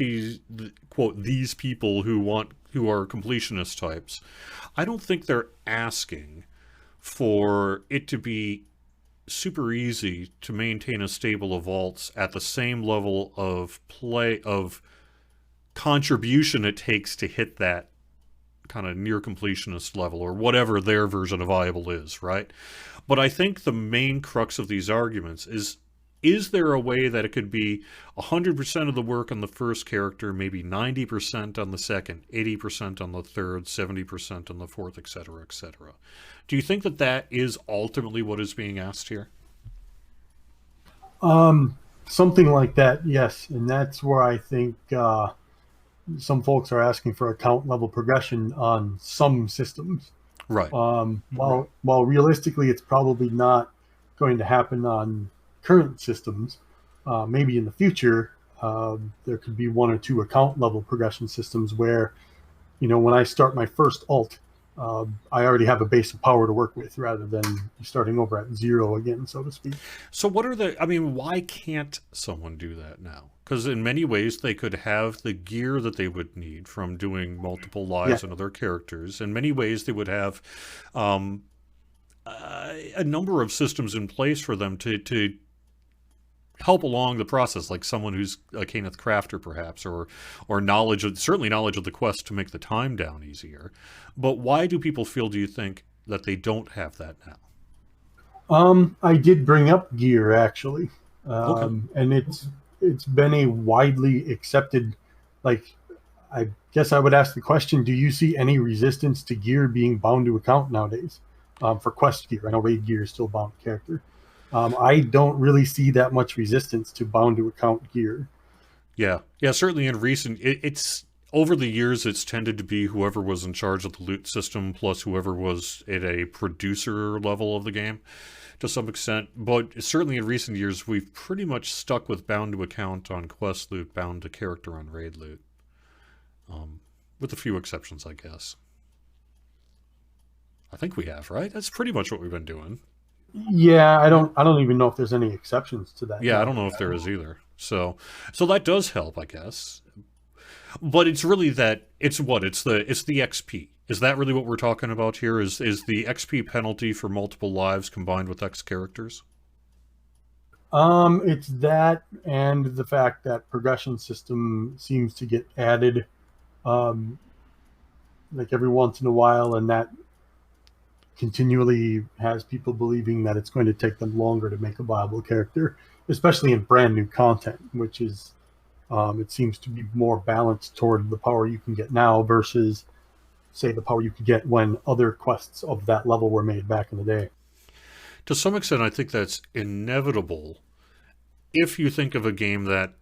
quote these people who are completionist types, I don't think they're asking for it to be super easy to maintain a stable of vaults at the same level of play of contribution it takes to hit that kind of near completionist level or whatever their version of viable is, right? But I think the main crux of these arguments is there a way that it could be 100% of the work on the first character, maybe 90% on the second, 80% on the third, 70% on the fourth, etc., etc.? Do you think that is ultimately what is being asked here? Something like that, yes. And that's where I think some folks are asking for account level progression on some systems. Right. While realistically, it's probably not going to happen on current systems. Maybe in the future, there could be one or two account level progression systems where, when I start my first alt, I already have a base of power to work with rather than starting over at zero again, so to speak. So why can't someone do that now? Because in many ways they could have the gear that they would need from doing multiple lives Yeah. and other characters. In many ways they would have a number of systems in place for them to help along the process, like someone who's a Kenneth Crafter, perhaps, or certainly knowledge of the quest to make the time down easier. But why do people feel, do you think, that they don't have that now? I did bring up gear actually, Okay. and it's been a widely accepted. Like, I guess I would ask the question: do you see any resistance to gear being bound to account nowadays? For quest gear, I know raid gear is still bound to character. I don't really see that much resistance to bound to account gear. Yeah, yeah. Certainly in recent, it's over the years, it's tended to be whoever was in charge of the loot system plus whoever was at a producer level of the game to some extent, but certainly in recent years we've pretty much stuck with bound to account on quest loot, bound to character on raid loot, with a few exceptions, I guess. I think we have, right? That's pretty much what we've been doing. Yeah, I don't even know if there's any exceptions to that Yeah, I now. don't know if there is either. So that does help, I guess. But it's really that it's the XP. Is that really what we're talking about here? Is the XP penalty for multiple lives combined with X characters? It's that and the fact that progression system seems to get added um, like every once in a while, and that continually has people believing that it's going to take them longer to make a viable character, especially in brand new content, which is it seems to be more balanced toward the power you can get now versus, say, the power you could get when other quests of that level were made back in the day. To some extent, I think that's inevitable if you think of a game that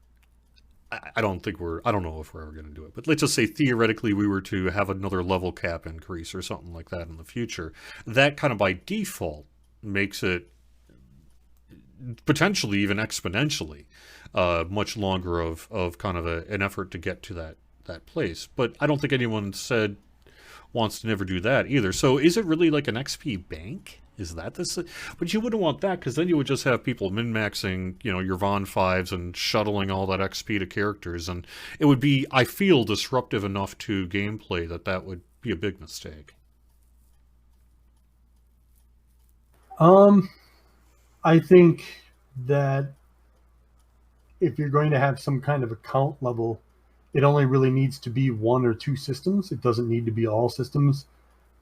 I don't think I don't know if we're ever going to do it, but let's just say theoretically we were to have another level cap increase or something like that in the future. That kind of by default makes it potentially even exponentially much longer of kind of an effort to get to that place. But I don't think anyone said wants to never do that either. So is it really like an XP bank? Is that this? But you wouldn't want that because then you would just have people min-maxing, your Von 5s and shuttling all that XP to characters. And it would be, I feel, disruptive enough to gameplay that would be a big mistake. Um, I think that if you're going to have some kind of account level, it only really needs to be one or two systems. It doesn't need to be all systems,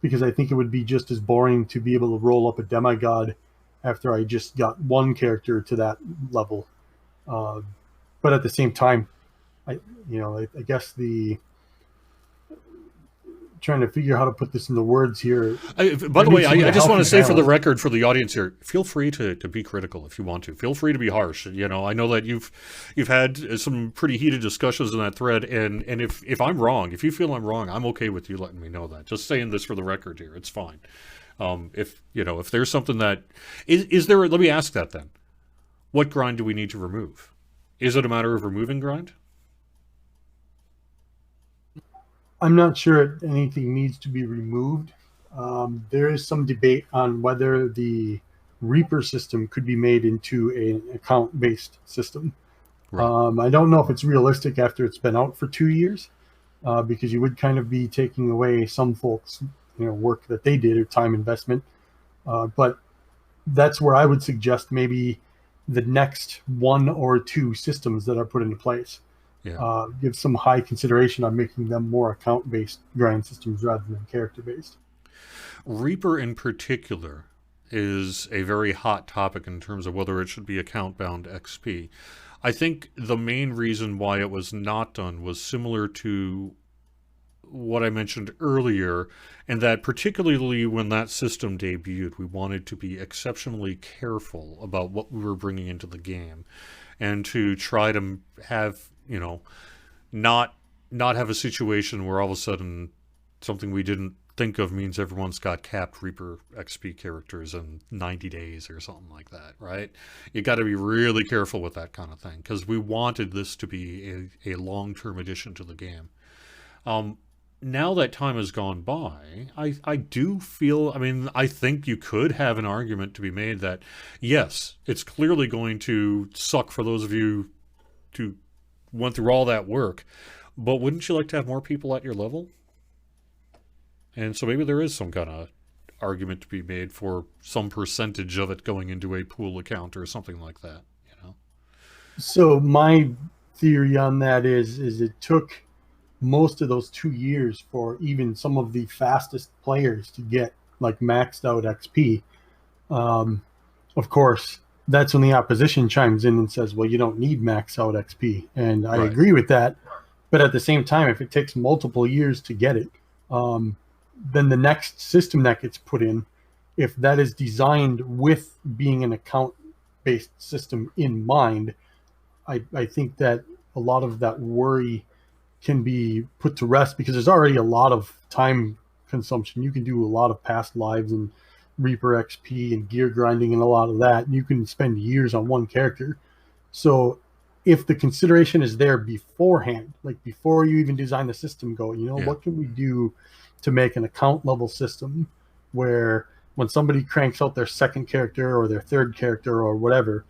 because I think it would be just as boring to be able to roll up a demigod after I just got one character to that level. Uh, but at the same time, I guess the trying to figure how to put this into words here. By the way, I just want to say for the record, for the audience here, feel free to be critical if you want to. Feel free to be harsh. I know that you've had some pretty heated discussions in that thread, and if I'm wrong, if you feel I'm wrong, I'm okay with you letting me know that. Just saying this for the record here, it's fine. If there's something that is there, let me ask that then. What grind do we need to remove? Is it a matter of removing grind? I'm not sure anything needs to be removed. There is some debate on whether the Reaper system could be made into an account-based system. Right. I don't know if it's realistic after it's been out for 2 years, because you would kind of be taking away some folks' work that they did or time investment. But that's where I would suggest maybe the next one or two systems that are put into place. Yeah. Give some high consideration on making them more account-based grind systems rather than character-based. Reaper in particular is a very hot topic in terms of whether it should be account-bound XP. I think the main reason why it was not done was similar to what I mentioned earlier, and that particularly when that system debuted, we wanted to be exceptionally careful about what we were bringing into the game and to try to have, not have a situation where all of a sudden something we didn't think of means everyone's got capped Reaper XP characters in 90 days or something like that, right? You got to be really careful with that kind of thing because we wanted this to be a long-term addition to the game. Now that time has gone by, I do feel, I think you could have an argument to be made that, yes, it's clearly going to suck for those of you who went through all that work, but wouldn't you like to have more people at your level? And so maybe there is some kind of argument to be made for some percentage of it going into a pool account or something like that, So my theory on that is it took most of those 2 years for even some of the fastest players to get like maxed out XP. Of course, that's when the opposition chimes in and says, well, you don't need max out XP. And I agree with that. But at the same time, if it takes multiple years to get it, then the next system that gets put in, if that is designed with being an account-based system in mind, I think that a lot of that worry can be put to rest because there's already a lot of time consumption. You can do a lot of past lives and Reaper XP and gear grinding and a lot of that. You can spend years on one character. So if the consideration is there beforehand, like before you even design the system, go, what can we do to make an account level system where when somebody cranks out their second character or their third character or whatever,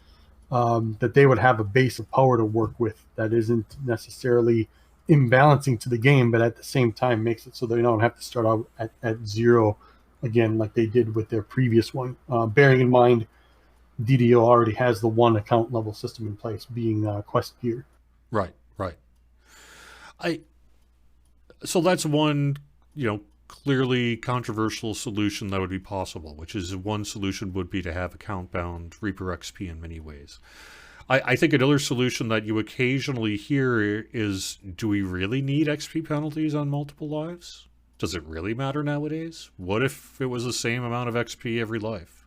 that they would have a base of power to work with that isn't necessarily imbalancing to the game, but at the same time makes it so they don't have to start out at zero again like they did with their previous one. Bearing in mind, DDO already has the one account level system in place, being quest gear. Right. So that's one, clearly controversial solution that would be possible, which is one solution would be to have account-bound Reaper XP in many ways. I think another solution that you occasionally hear is, do we really need XP penalties on multiple lives? Does it really matter nowadays? What if it was the same amount of XP every life?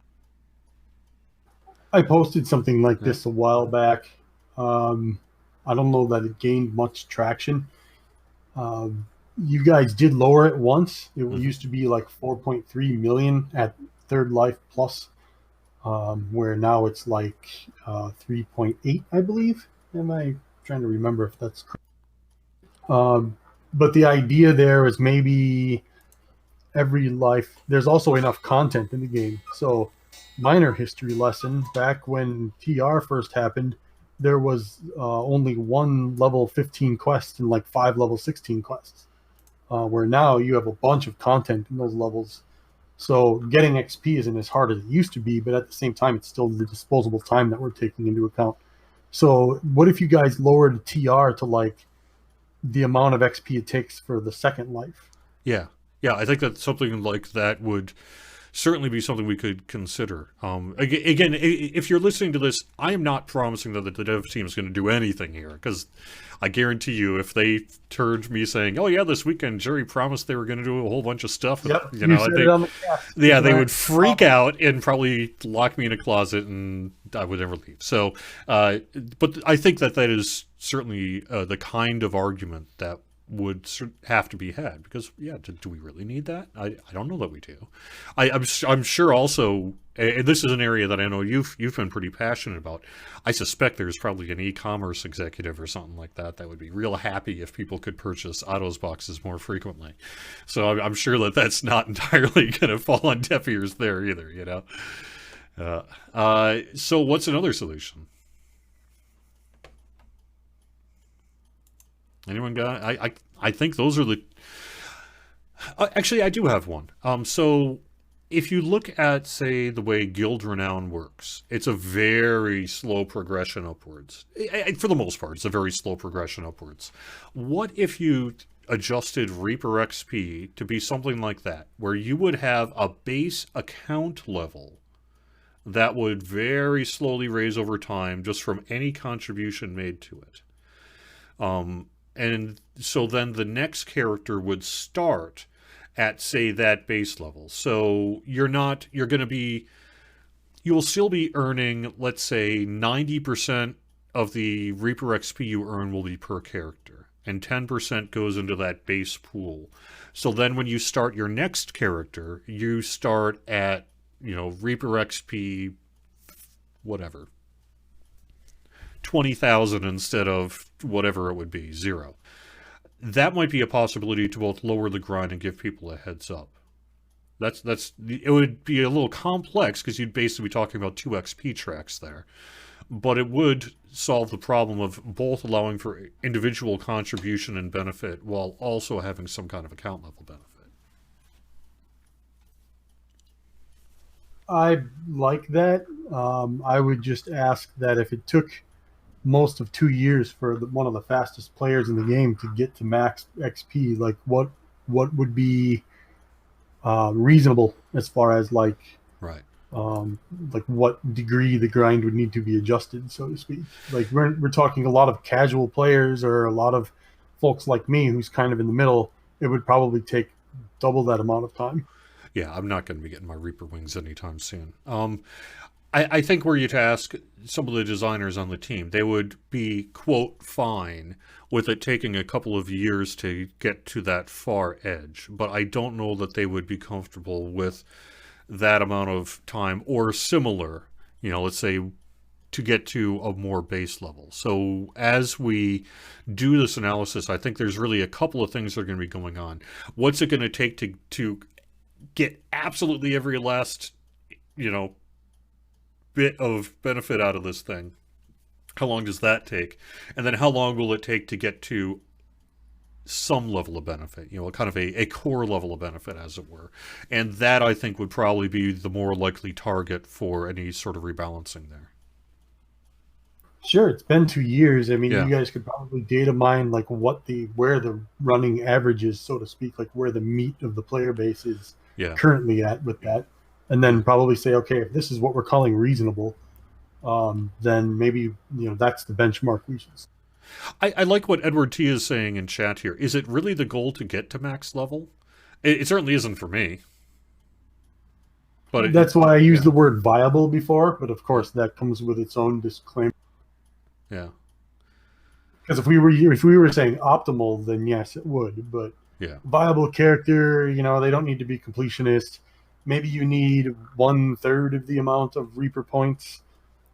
I posted something like this a while back. I don't know that it gained much traction. You guys did lower it once. It used to be like 4.3 million at third life plus, where now it's like 3.8, I believe. Am I trying to remember if that's correct? But the idea there is maybe every life, there's also enough content in the game. So minor history lesson, back when TR first happened, there was only one level 15 quest and like 5 level 16 quests, where now you have a bunch of content in those levels. So getting XP isn't as hard as it used to be, but at the same time, it's still the disposable time that we're taking into account. So what if you guys lowered TR to like the amount of XP it takes for the second life? Yeah, I think that something like that would certainly be something we could consider. Again, if you're listening to this, I am not promising that the dev team is going to do anything here, because I guarantee you, if they turned me saying, "Oh yeah, this weekend Jerry promised they were going to do a whole bunch of stuff," they would freak out and probably lock me in a closet, and I would never leave. So, but I think that is certainly the kind of argument that would have to be had, because do we really need that? I don't know that we do. I'm sure also, and this is an area that I know you've been pretty passionate about. I suspect there's probably an e-commerce executive or something like that would be real happy if people could purchase Autos boxes more frequently. So I'm sure that that's not entirely going to fall on deaf ears there either. So what's another solution? Anyone got? I think those are the. Actually, I do have one. So if you look at, say, the way Guild Renown works, it's a very slow progression upwards. For the most part, it's a very slow progression upwards. What if you adjusted Reaper XP to be something like that, where you would have a base account level that would very slowly raise over time just from any contribution made to it? And so then the next character would start at, say, that base level. So you will still be earning, let's say, 90% of the Reaper XP you earn will be per character, and 10% goes into that base pool. So then when you start your next character, you start at, Reaper XP, whatever, 20,000 instead of whatever it would be, 0. That might be a possibility to both lower the grind and give people a heads up. It would be a little complex, because you'd basically be talking about 2 XP tracks there. But it would solve the problem of both allowing for individual contribution and benefit while also having some kind of account level benefit. I like that. I would just ask that if it took most of 2 years for one of the fastest players in the game to get to max XP, like what would be reasonable as far as like what degree the grind would need to be adjusted, so to speak. Like we're talking a lot of casual players or a lot of folks like me who's kind of in the middle. It would probably take double that amount of time. Yeah, I'm not going to be getting my Reaper wings anytime soon. I think were you to ask some of the designers on the team, they would be, quote, fine with it taking a couple of years to get to that far edge. But I don't know that they would be comfortable with that amount of time or similar, let's say to get to a more base level. So as we do this analysis, I think there's really a couple of things that are going to be going on. What's it going to take to get absolutely every last, bit of benefit out of this thing? How long does that take? And then how long will it take to get to some level of benefit, kind of a core level of benefit, as it were? And that, I think, would probably be the more likely target for any sort of rebalancing there. Sure, it's been 2 years. I mean, Yeah. you guys could probably data mine like where the running average is, so to speak, like where the meat of the player base is Yeah. currently at with that, and then probably say, okay, if this is what we're calling reasonable, then maybe that's the benchmark we should. I like what Edward T is saying in chat here. Is it really the goal to get to max level? It certainly isn't for me. But That's why I used the word viable before, but of course that comes with its own disclaimer. Yeah. Because if we were saying optimal, then yes, it would. But Yeah. viable character, they don't need to be completionist. Maybe you need 1/3 of the amount of Reaper points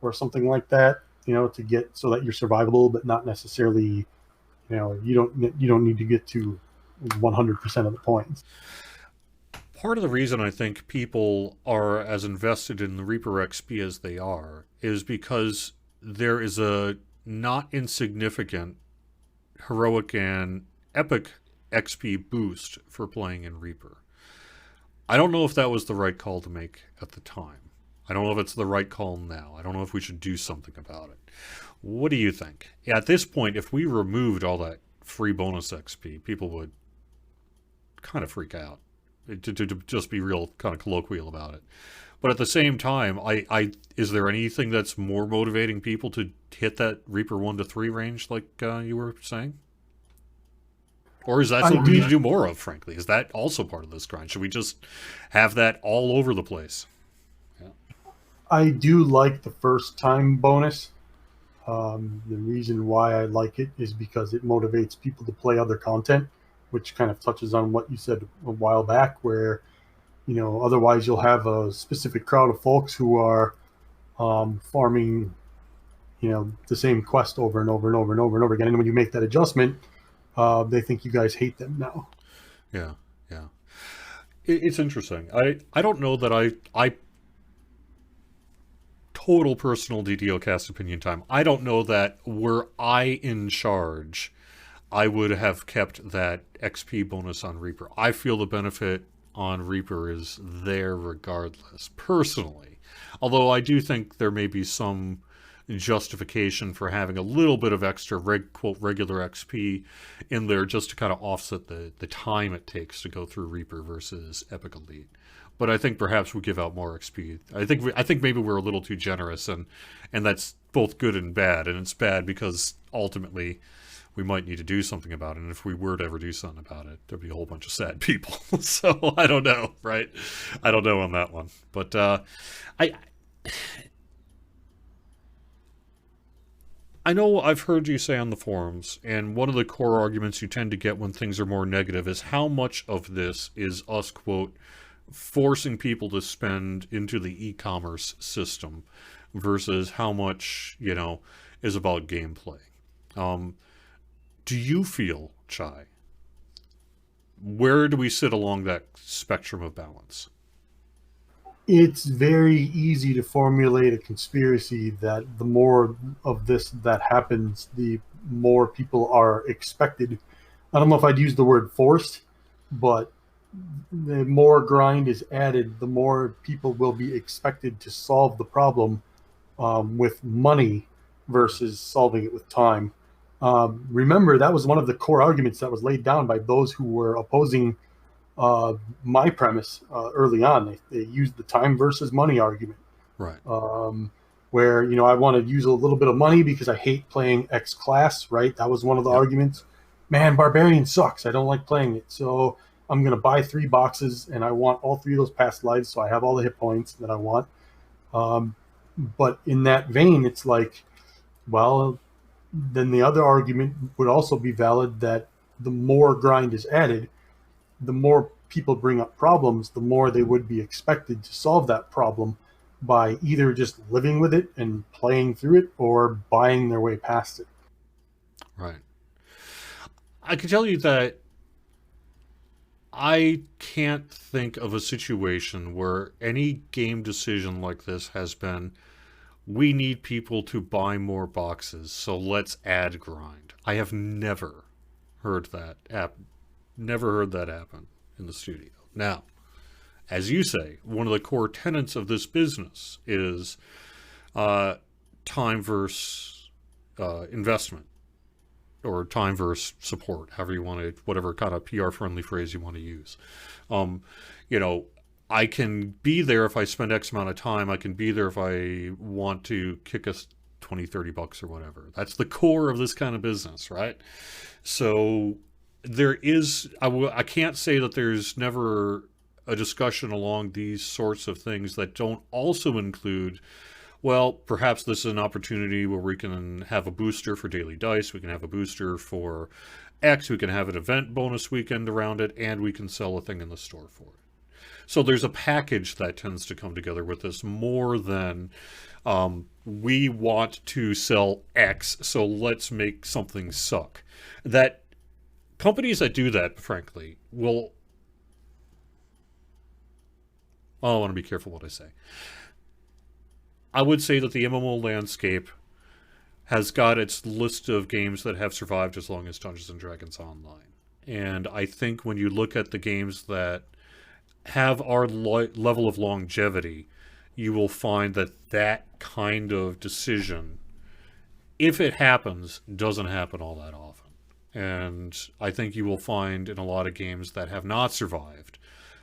or something like that, to get so that you're survivable, but not necessarily, you don't need to get to 100% of the points. Part of the reason I think people are as invested in the Reaper XP as they are is because there is a not insignificant heroic and epic XP boost for playing in Reaper. I don't know if that was the right call to make at the time. I don't know if it's the right call now. I don't know if we should do something about it. What do you think? At this point, if we removed all that free bonus XP, people would kind of freak out, to just be real kind of colloquial about it. But at the same time, is there anything that's more motivating people to hit that Reaper 1 to 3 range, like you were saying? Or is that something we need to do more of, frankly? Is that also part of this grind? Should we just have that all over the place? Yeah. I do like the first time bonus. The reason why I like it is because it motivates people to play other content, which kind of touches on what you said a while back, where otherwise you'll have a specific crowd of folks who are farming, the same quest over and over and over and over and over again. And when you make that adjustment, they think you guys hate them now. Yeah, yeah. It's interesting. I don't know that I total personal DDOcast opinion time. I don't know that were I in charge, I would have kept that XP bonus on Reaper. I feel the benefit on Reaper is there regardless, personally. Although I do think there may be some justification for having a little bit of extra quote regular XP in there just to kind of offset the time it takes to go through Reaper versus Epic Elite. But I think perhaps we give out more XP. I think maybe we're a little too generous, and that's both good and bad. And it's bad because ultimately we might need to do something about it. And if we were to ever do something about it, there'd be a whole bunch of sad people. So I don't know, right? I don't know on that one. But I know I've heard you say on the forums, and one of the core arguments you tend to get when things are more negative is how much of this is us, quote, forcing people to spend into the e-commerce system versus how much, is about gameplay. Do you feel, Chai, where do we sit along that spectrum of balance? It's very easy to formulate a conspiracy that the more of this that happens, the more people are expected. I don't know if I'd use the word forced, but the more grind is added, the more people will be expected to solve the problem with money versus solving it with time. Remember, that was one of the core arguments that was laid down by those who were opposing my premise early on. They used the time versus money argument. Right. Where, I want to use a little bit of money because I hate playing X class, right? That was one of the arguments. Man, Barbarian sucks. I don't like playing it. So I'm going to buy 3 boxes, and I want all 3 of those past lives, so I have all the hit points that I want. But in that vein, it's like, well, then the other argument would also be valid that the more grind is added, the more people bring up problems, the more they would be expected to solve that problem by either just living with it and playing through it or buying their way past it. Right. I can tell you that I can't think of a situation where any game decision like this has been, we need people to buy more boxes, so let's add grind. I have never heard that happen. Never heard that happen in the studio. Now, as you say, one of the core tenets of this business is time versus investment, or time versus support, however you want to, whatever kind of PR-friendly phrase you want to use. I can be there if I spend X amount of time. I can be there if I want to kick us 20, 30 bucks or whatever. That's the core of this kind of business, right? So there is, I can't say that there's never a discussion along these sorts of things that don't also include, well, perhaps this is an opportunity where we can have a booster for Daily Dice, we can have a booster for X, we can have an event bonus weekend around it, and we can sell a thing in the store for it. So there's a package that tends to come together with this more than we want to sell X, so let's make something suck. That companies that do that, frankly, will... I want to be careful what I say. I would say that the MMO landscape has got its list of games that have survived as long as Dungeons & Dragons Online. And I think when you look at the games that have our level of longevity, you will find that that kind of decision, if it happens, doesn't happen all that often. And I think you will find in a lot of games that have not survived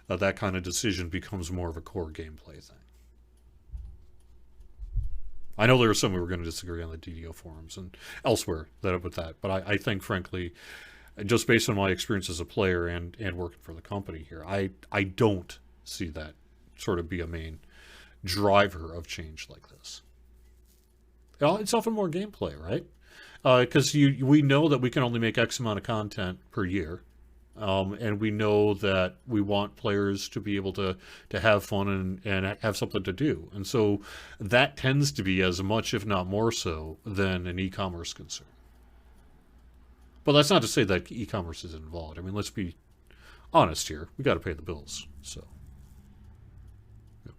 that that kind of decision becomes more of a core gameplay thing. I know there are some who are going to disagree on the DDO forums and elsewhere with that, but I think, frankly, just based on my experience as a player and working for the company here, I don't see that sort of be a main driver of change like this. It's often more gameplay, right? Because we know that we can only make X amount of content per year. And we know that we want players to be able to have fun and have something to do. And so that tends to be as much, if not more so, than an e-commerce concern. But that's not to say that e-commerce isn't involved. I mean, let's be honest here. We got to pay the bills. So, yeah.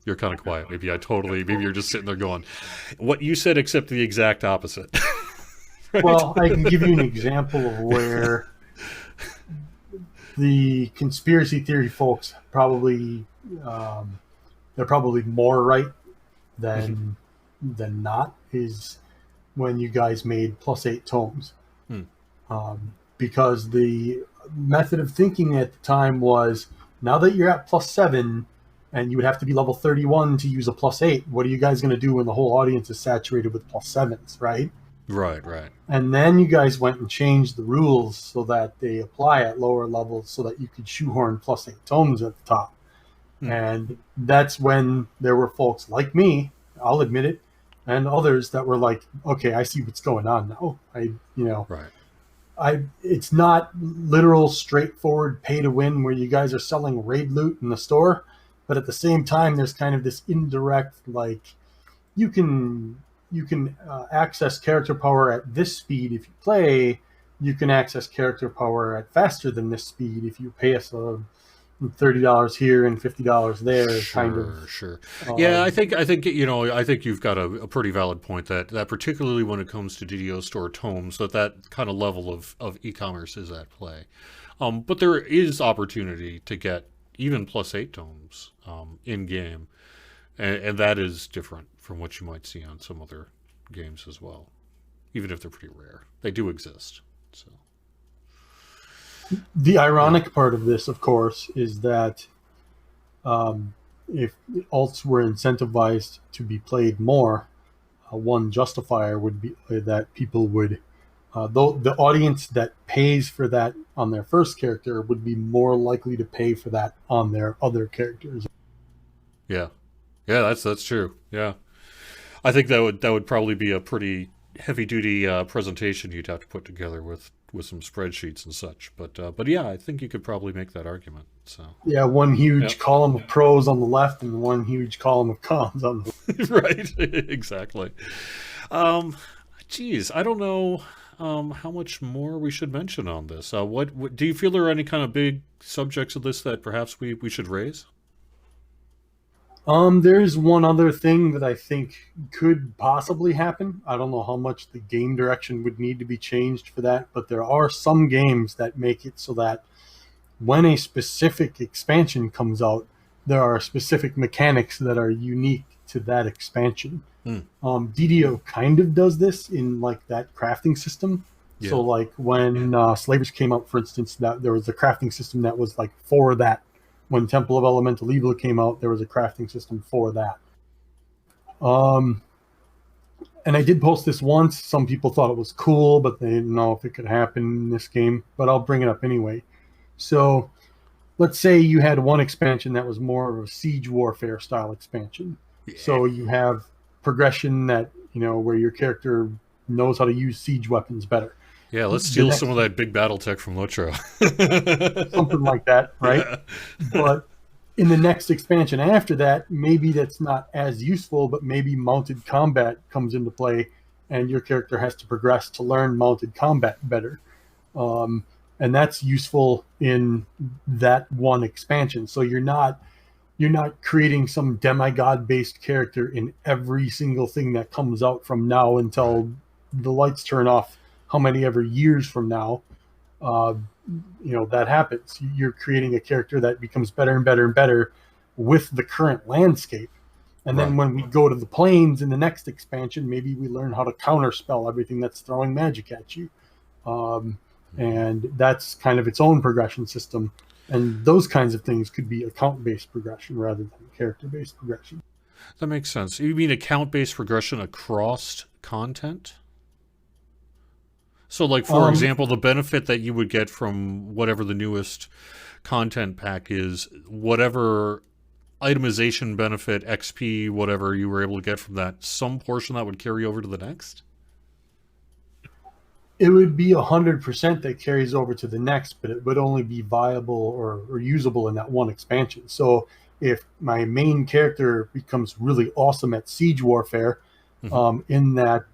You're kind of quiet. Maybe you're just sitting there going, what you said except the exact opposite. Right? Well, I can give you an example of where the conspiracy theory folks they're probably more right than not, is when you guys made +8 tomes. Because the method of thinking at the time was, now that you're at +7 and you would have to be level 31 to use a +8, what are you guys going to do when the whole audience is saturated with +7s, right? Right. And then you guys went and changed the rules so that they apply at lower levels so that you could shoehorn +8 tomes at the top. And that's when there were folks like me, I'll admit it, and others that were like, okay, I see what's going on now. It's not literal, straightforward pay to win where you guys are selling raid loot in the store, but at the same time, there's kind of this indirect, like, you can access character power at this speed if you play. You can access character power at faster than this speed if you pay us $30 here and $50 there. Sure. Yeah, I think you've got a pretty valid point that particularly when it comes to DDO store tomes, that kind of level of e-commerce is at play. But there is opportunity to get even +8 tomes in game, and that is different from what you might see on some other games as well, even if they're pretty rare. They do exist. So the ironic part of this, of course, is that if alts were incentivized to be played more, one justifier would be that people would, though the audience that pays for that on their first character would be more likely to pay for that on their other characters. Yeah, that's true. Yeah. I think that would probably be a pretty heavy-duty presentation you'd have to put together with with some spreadsheets and such. But yeah, I think you could probably make that argument. So Yeah, one huge Yep. column of pros on the left and one huge column of cons on the Right, exactly. Um, Geez, I don't know how much more we should mention on this. What do you feel there are any kind of big subjects of this that perhaps we should raise? There's one other thing that I think could possibly happen. I don't know how much the game direction would need to be changed for that, but there are some games that make it so that when a specific expansion comes out, there are specific mechanics that are unique to that expansion. Hmm. DDO kind of does this in like that crafting system. Yeah. So like when Slavers came out, for instance, that there was a crafting system that was like for that. When Temple of Elemental Evil came out, there was a crafting system for that. And I did post this once. Some people thought it was cool, but they didn't know if it could happen in this game. But I'll bring it up anyway. So let's say you had one expansion that was more of a siege warfare style expansion. Yeah. So you have progression that, where your character knows how to use siege weapons better. Yeah, let's steal some of that big battle tech from Lotro. Something like that, right? Yeah. But in the next expansion after that, maybe that's not as useful, but maybe mounted combat comes into play and your character has to progress to learn mounted combat better. And that's useful in that one expansion. So you're not creating some demigod-based character in every single thing that comes out from now until the lights turn off how many ever years from now. That happens. You're creating a character that becomes better and better and better with the current landscape. And then when we go to the plains in the next expansion, maybe we learn how to counterspell everything that's throwing magic at you. And that's kind of its own progression system. And those kinds of things could be account-based progression rather than character-based progression. That makes sense. You mean account-based progression across content? So, like, for example, the benefit that you would get from whatever the newest content pack is, whatever itemization benefit, XP, whatever you were able to get from that, some portion that would carry over to the next? It would be 100% that carries over to the next, but it would only be viable or usable in that one expansion. So if my main character becomes really awesome at siege warfare, in that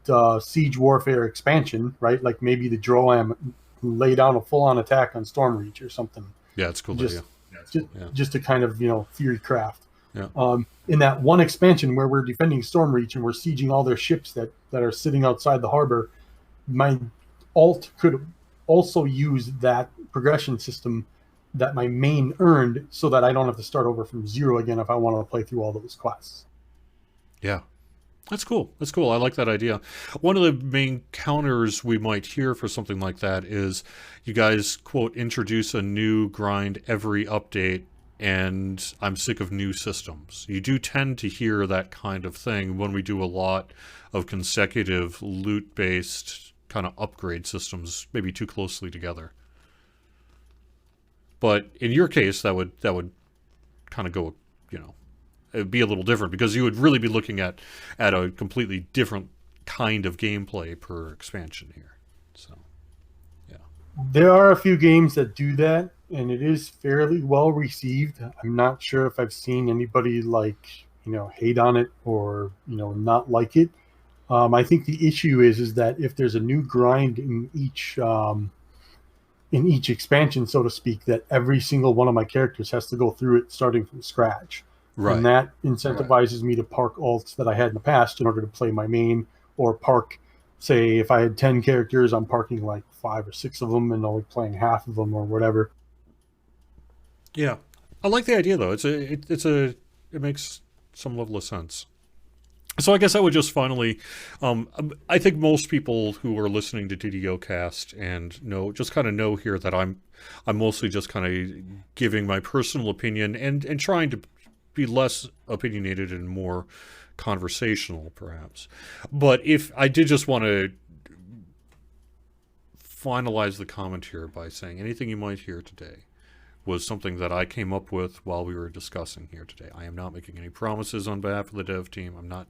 siege warfare expansion, right? Like maybe the Droam lay down a full-on attack on Stormreach or something. Yeah, it's cool. Just to kind of, Fury craft. Yeah. In that one expansion where we're defending Stormreach and we're sieging all their ships that are sitting outside the harbor, my alt could also use that progression system that my main earned so that I don't have to start over from zero again if I want to play through all those quests. Yeah. That's cool. I like that idea. One of the main counters we might hear for something like that is you guys, quote, introduce a new grind every update, and I'm sick of new systems. You do tend to hear that kind of thing when we do a lot of consecutive loot-based kind of upgrade systems, maybe too closely together. But in your case, that would kind of go, it'd be a little different because you would really be looking at a completely different kind of gameplay per expansion here. So, yeah. There are a few games that do that, and it is fairly well received. I'm not sure if I've seen anybody hate on it or, not like it. I think the issue is that if there's a new grind in each expansion, so to speak, that every single one of my characters has to go through it starting from scratch. Right. And that incentivizes me to park alts that I had in the past in order to play my main, or park, say, if I had 10 characters, I'm parking like 5 or 6 of them and only playing half of them or whatever. Yeah. I like the idea, though. It makes some level of sense. So I guess I would just finally, I think most people who are listening to DDOcast and know here that I'm mostly just kind of giving my personal opinion and trying to be less opinionated and more conversational, perhaps. But if I did just want to finalize the comment here by saying anything you might hear today was something that I came up with while we were discussing here today. I am not making any promises on behalf of the dev team. I'm not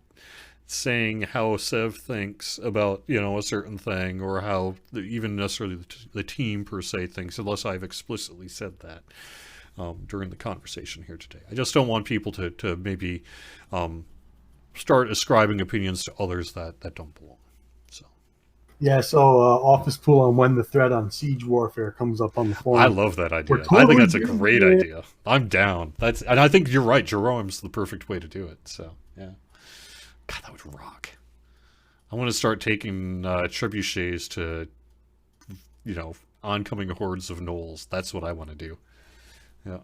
saying how Sev thinks about, you know, a certain thing, or how even necessarily the team per se thinks, unless I've explicitly said that during the conversation here today. I just don't want people to maybe start ascribing opinions to others that don't belong. So. Yeah, so office pool on when the threat on siege warfare comes up on the forum. I love that idea. Totally I think that's a great idea. I'm down. And I think you're right. Jerome's the perfect way to do it. So, yeah. God, that would rock. I want to start taking trebuchets to, you know, oncoming hordes of gnolls. That's what I want to do. Yeah.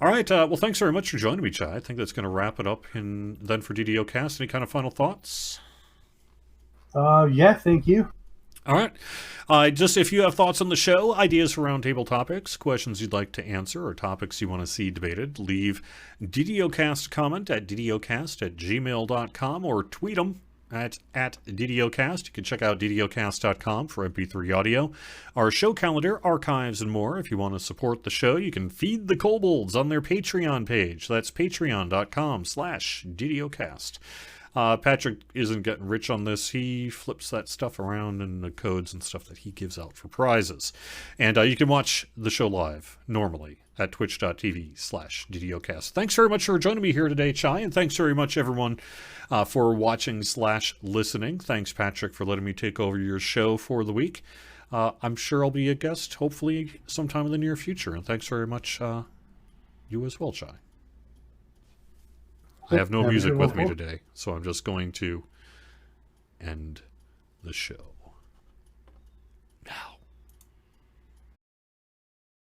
All right. Well, thanks very much for joining me, Chai. I think that's going to wrap it up then for DDOcast. Any kind of final thoughts? Yeah, thank you. All right. Just if you have thoughts on the show, ideas for roundtable topics, questions you'd like to answer, or topics you want to see debated, leave DDOcast comment at ddocast@gmail.com or tweet them at DDOcast. You can check out ddocast.com for MP3 audio, our show calendar, archives, and more. If you want to support the show, you can feed the kobolds on their Patreon page. That's patreon.com/DDOcast. Patrick isn't getting rich on this. He flips that stuff around in the codes and stuff that he gives out for prizes. And you can watch the show live normally at twitch.tv/DDOcast. Thanks very much for joining me here today, Chai, and thanks very much, everyone, for watching/listening. Thanks, Patrick, for letting me take over your show for the week. I'm sure I'll be a guest, hopefully, sometime in the near future. And thanks very much, you as well, Chai. I have no music with me today, so I'm just going to end the show now.